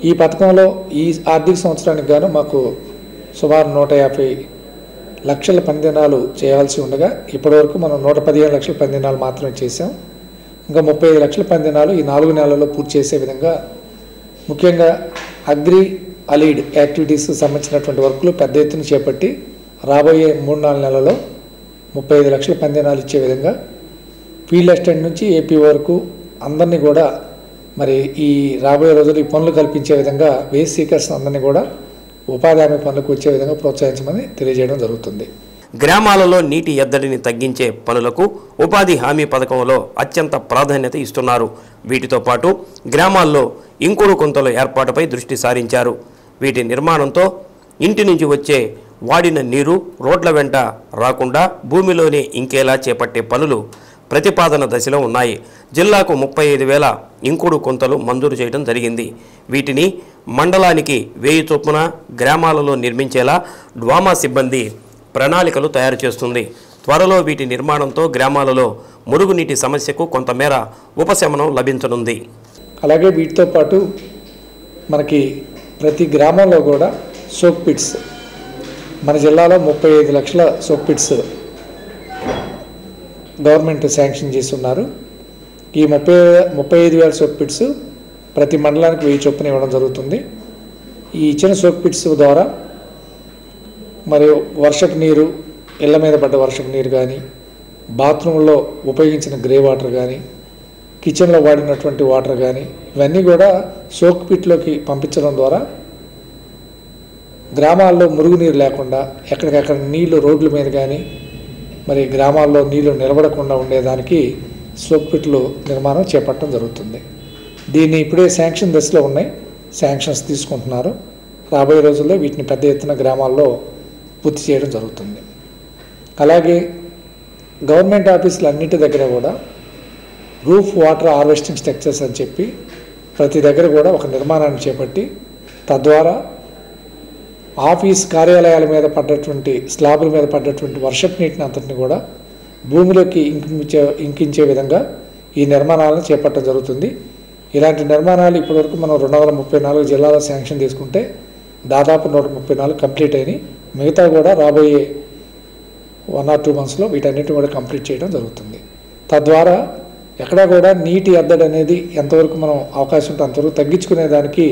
ఈ పథకంలో ఈ ఆర్థిక సంవత్సరానికి గాను మాకు సుమారు 150 లక్షల పని దినాలు చేయాల్సి ఉండగా ఇప్పటివరకు మనం 115 లక్షల పని దినాలు మాత్రమే చేసాం. ఇంకా 35 లక్షల పని దినాలు ఈ 4 నెలల్లో పూర్తి చేసే విధంగా ముఖ్యంగా అగ్రి అలీడ్ యాక్టివిటీస్ సంబంధించినటువంటి వర్కులు పెద్ద ఎత్తున చేపట్టి రాబోయే 3-4 నెలల్లో 35 లక్షల పని దినాలు ఇచ్చే విధంగా ఫీల్డ్ అసిస్టెంట్ నుంచి ఏపీ వరకు అందరినీ కూడా మరి ఈ రాబోయే రోజులు ఈ పనులు కల్పించే విధంగా వేజ్ సీకర్స్ అందరినీ కూడా ఉపాధి హామీ పనులకు వచ్చే విధంగా ప్రోత్సహించమని తెలియజేయడం జరుగుతుంది. గ్రామాలలో నీటి ఎద్దడిని తగ్గించే పనులకు ఉపాధి హామీ పథకంలో అత్యంత ప్రాధాన్యత ఇస్తున్నారు. వీటితో పాటు గ్రామాల్లో ఇంకుడు గుంతల ఏర్పాటుపై దృష్టి సారించారు. వీటి నిర్మాణంతో ఇంటి నుంచి వచ్చే వాడిన నీరు రోడ్ల వెంట రాకుండా భూమిలోనే ఇంకేలా చేపట్టే పనులు ప్రతిపాదన దశలో ఉన్నాయి. జిల్లాకు 35,000 ఇంకుడు కుంతలు మంజూరు చేయడం జరిగింది. వీటిని మండలానికి 1000 చొప్పున గ్రామాలలో నిర్మించేలా డ్వామా సిబ్బంది ప్రణాళికలు తయారు చేస్తుంది. త్వరలో వీటి నిర్మాణంతో గ్రామాలలో మురుగునీటి సమస్యకు కొంతమేర ఉపశమనం లభించనుంది. అలాగే వీటితో పాటు మనకి ప్రతి గ్రామంలో కూడా సోక్ పిట్స్, మన జిల్లాలో 35 లక్షల సోక్ పిట్స్ గవర్నమెంట్ శాంక్షన్ చేసి ఉన్నారు. ఈ 35,000 సోక్ పిట్స్ ప్రతి మండలానికి 1000 చొప్పున ఇవ్వడం జరుగుతుంది. ఈ ఇచ్చిన సోక్ పిట్స్ ద్వారా మరియు వర్షపు నీరు, ఇళ్ల మీద పడ్డ వర్షపు నీరు కానీ, బాత్రూంలో ఉపయోగించిన గ్రే వాటర్ కానీ, కిచెన్లో వాడినటువంటి వాటర్ కానీ, ఇవన్నీ కూడా సోక్ పిట్లోకి పంపించడం ద్వారా గ్రామాల్లో మురుగునీరు లేకుండా ఎక్కడికక్కడ నీళ్లు రోడ్ల మీద కానీ మరి గ్రామాల్లో నీళ్లు నిలబడకుండా ఉండేదానికి సోక్ పిట్లు నిర్మాణం చేపట్టడం జరుగుతుంది. దీన్ని ఇప్పుడే శాంక్షన్ దశలో ఉన్నాయి, శాంక్షన్స్ తీసుకుంటున్నారు. రాబోయే రోజుల్లో వీటిని పెద్ద ఎత్తున గ్రామాల్లో పూర్తి చేయడం జరుగుతుంది. అలాగే గవర్నమెంట్ ఆఫీసులు అన్నింటి దగ్గర కూడా రూఫ్ వాటర్ హార్వెస్టింగ్ స్ట్రక్చర్స్ అని చెప్పి ప్రతి దగ్గర కూడా ఒక నిర్మాణాన్ని చేపట్టి తద్వారా ఆఫీస్ కార్యాలయాల మీద పడ్డటువంటి స్లాబుల మీద పడ్డటువంటి వర్షపు నీటిని అంతటిని కూడా భూమిలోకి ఇంకించే విధంగా ఈ నిర్మాణాలను చేపట్టడం జరుగుతుంది. ఇలాంటి నిర్మాణాలు ఇప్పటివరకు మనం 234 జిల్లాల శాంక్షన్ తీసుకుంటే దాదాపు 134 కంప్లీట్ అయినాయి. మిగతా కూడా రాబోయే 1 or 2 monthsలో వీటన్నిటిని కూడా కంప్లీట్ చేయడం జరుగుతుంది. తద్వారా ఎక్కడా కూడా నీటి ఎద్దడి అనేది ఎంతవరకు మనం అవకాశం ఉంటే అంతవరకు తగ్గించుకునే దానికి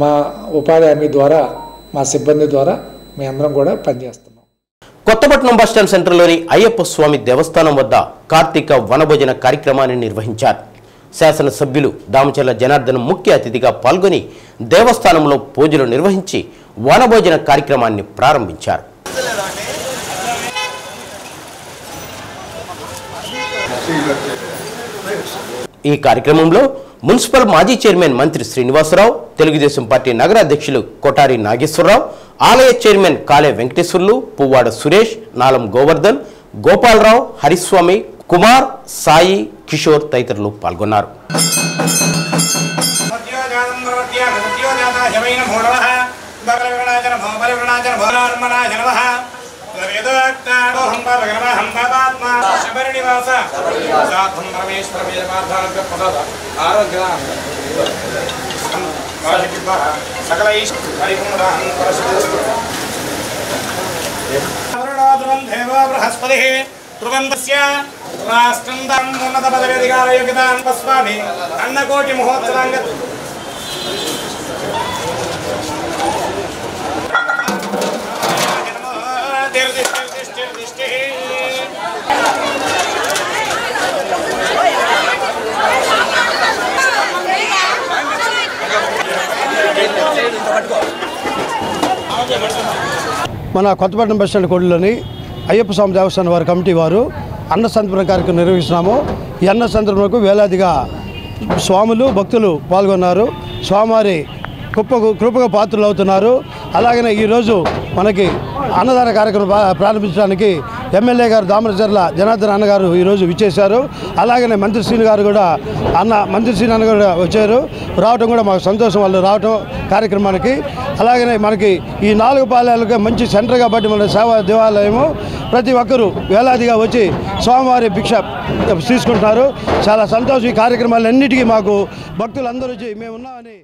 మా ఉపాధి హామీ ద్వారా, మా సిబ్బంది ద్వారా మేము అందరం కూడా పనిచేస్తున్నాం. కొత్తపట్నం బస్టాండ్ సెంటర్లోని అయ్యప్ప స్వామి దేవస్థానం వద్ద కార్తీక వనభోజన కార్యక్రమాన్ని నిర్వహించారు. శాసనసభ్యులు దామచర్ల జనార్దన్ ముఖ్య అతిథిగా పాల్గొని దేవస్థానంలో పూజలు నిర్వహించి వనభోజన కార్యక్రమాన్ని ప్రారంభించారు. ఈ కార్యక్రమంలో మున్సిపల్ మాజీ చైర్మన్ మంత్రి శ్రీనివాసరావు, తెలుగుదేశం పార్టీ నగర అధ్యక్షులు కొటారి నాగేశ్వరరావు, ఆలయ చైర్మన్ కాళే వెంకటేశ్వర్లు, పువ్వాడ సురేష్, నాలం గోవర్ధన్, గోపాలరావు, హరిస్వామి, కుమార్, సాయి, కిషోర్ తదితరులు పాల్గొన్నారు. అన్నకోటి మహోత్సవాంగ మన కొత్తపట్నం బస్టాండ్ కోడిలోని అయ్యప్ప స్వామి దేవస్థానం వారి కమిటీ వారు అన్న సంతర్పణ కార్యక్రమం నిర్వహిస్తున్నాము. ఈ అన్న సంతర్పణకు వేలాదిగా స్వాములు, భక్తులు పాల్గొన్నారు. స్వామివారి కృపగా పాత్రలు అవుతున్నారు. అలాగనే ఈరోజు మనకి అన్నదాన కార్యక్రమం ప్రారంభించడానికి ఎమ్మెల్యే గారు దామచర్ల జనార్దన్ అన్నగారు ఈరోజు విచ్చేశారు. అలాగనే మంత్రి శ్రీని గారు కూడా మంత్రి శ్రీని అన్న కూడా వచ్చారు. రావడం కూడా మాకు సంతోషం, వాళ్ళు రావటం కార్యక్రమానికి. అలాగనే మనకి ఈ 4 పాలయాలకు మంచి సెంటర్ కాబట్టి మన సేవా దేవాలయము ప్రతి ఒక్కరూ వేలాదిగా వచ్చి స్వామివారి భిక్ష తీసుకుంటున్నారు. చాలా సంతోషం. ఈ కార్యక్రమాలన్నిటికీ మాకు భక్తులందరూ వచ్చి మేమున్నామని.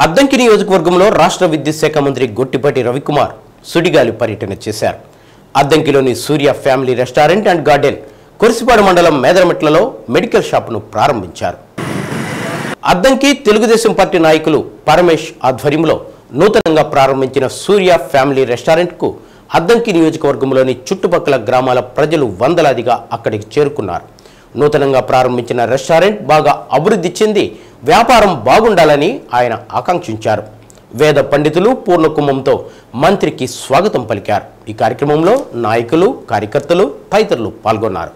అద్దంకి నియోజకవర్గంలో రాష్ట్ర విద్యుత్ శాఖ మంత్రి గొట్టిపాటి రవికుమార్ సుడిగాలి పర్యటన చేశారు. అద్దంకిలోని సూర్య family restaurant and garden, Kurisipadu మండలం మేదరమెట్లలో మెడికల్ షాపును ప్రారంభించారు. అద్దంకి తెలుగుదేశం పార్టీ నాయకులు పరమేష్ ఆధ్వర్యంలో నూతనంగా ప్రారంభించిన సూర్య ఫ్యామిలీ రెస్టారెంట్కు అద్దంకి నియోజకవర్గంలోని చుట్టుపక్కల గ్రామాల ప్రజలు వందలాదిగా అక్కడికి చేరుకున్నారు. నూతనంగా ప్రారంభించిన రెస్టారెంట్ బాగా అభివృద్ధి చెంది వ్యాపారం బాగుండాలని ఆయన ఆకాంక్షించారు. వేద పండితులు పూర్ణ కుంభంతో మంత్రికి స్వాగతం పలికారు. ఈ కార్యక్రమంలో నాయకులు, కార్యకర్తలు తదితరులు పాల్గొన్నారు.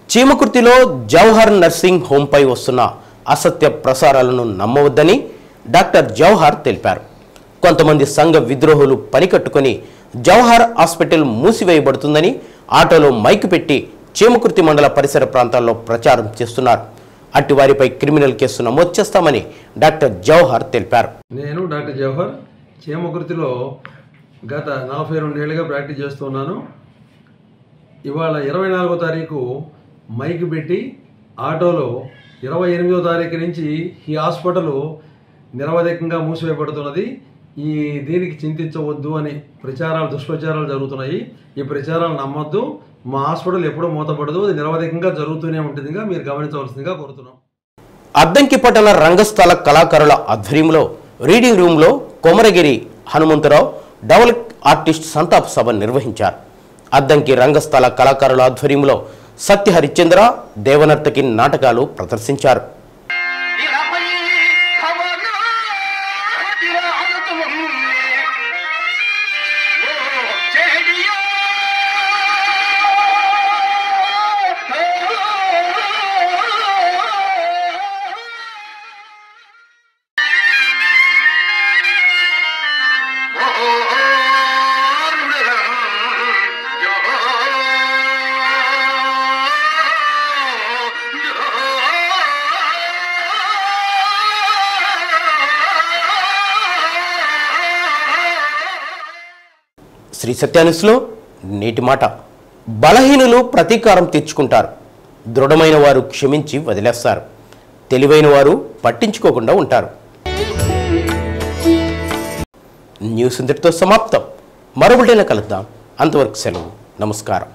చీమకుర్తిలో జవహర్ నర్సింగ్ హోంపై వస్తున్న అసత్య ప్రసారాలను నమ్మవద్దని డాక్టర్ జవహర్ తెలిపారు. కొంతమంది సంఘ విద్రోహులు పనికట్టుకుని జవహర్ హాస్పిటల్ మూసివేయబడుతుందని ఆటోలో మైకు పెట్టి చీమకుర్తి మండల పరిసర ప్రాంతాల్లో ప్రచారం చేస్తున్నారు. అట్టి వారిపై క్రిమినల్ కేసు నమోదు చేస్తామని డాక్టర్ జవహర్ తెలిపారు. నేను డాక్టర్ జవహర్ చీమకుర్తిలో గత 42 ఏళ్ళుగా ప్రాక్టీస్ చేస్తున్నాను. ఇవాళ 24వ తారీఖు మైక్ పెట్టి ఆటోలో 28వ తారీఖు నుంచి ఈ హాస్పిటల్ నిరవధికంగా మూసివేయబడుతున్నది, దీనికి చింతించవద్దు అని దుష్ప్రచారాలు జరుగుతున్నాయి. ఈ ప్రచారాలు నమ్మొద్దు. మా హాస్పిటల్ ఎప్పుడూ మూతపడదు, అది నిరవధికంగా జరుగుతూనే ఉంటుందిగా మీరు గమనించవలసిందిగా కోరుతున్నాం. అద్దంకి పట్టణ రంగస్థల కళాకారుల ఆధ్వర్యంలో రీడింగ్ రూమ్లో కొమరగిరి హనుమంతరావు డబుల్ ఆర్టిస్ట్ సంతాప సభ నిర్వహించారు. అద్దంకి రంగస్థల కళాకారుల ఆధ్వర్యంలో సత్య హరిశ్చంద్ర దేవనర్తకి నాటకాలు ప్రదర్శించారు. శ్రీ సత్యానుస్లో నేటి మాట: బలహీనులు ప్రతీకారం తీర్చుకుంటారు, దృఢమైన వారు క్షమించి వదిలేస్తారు, తెలివైన వారు పట్టించుకోకుండా ఉంటారు. న్యూస్ ఇంతటితో సమాప్తం. మరో బులెటిన్లో కలుద్దాం. అంతవరకు సెలవు. నమస్కారం.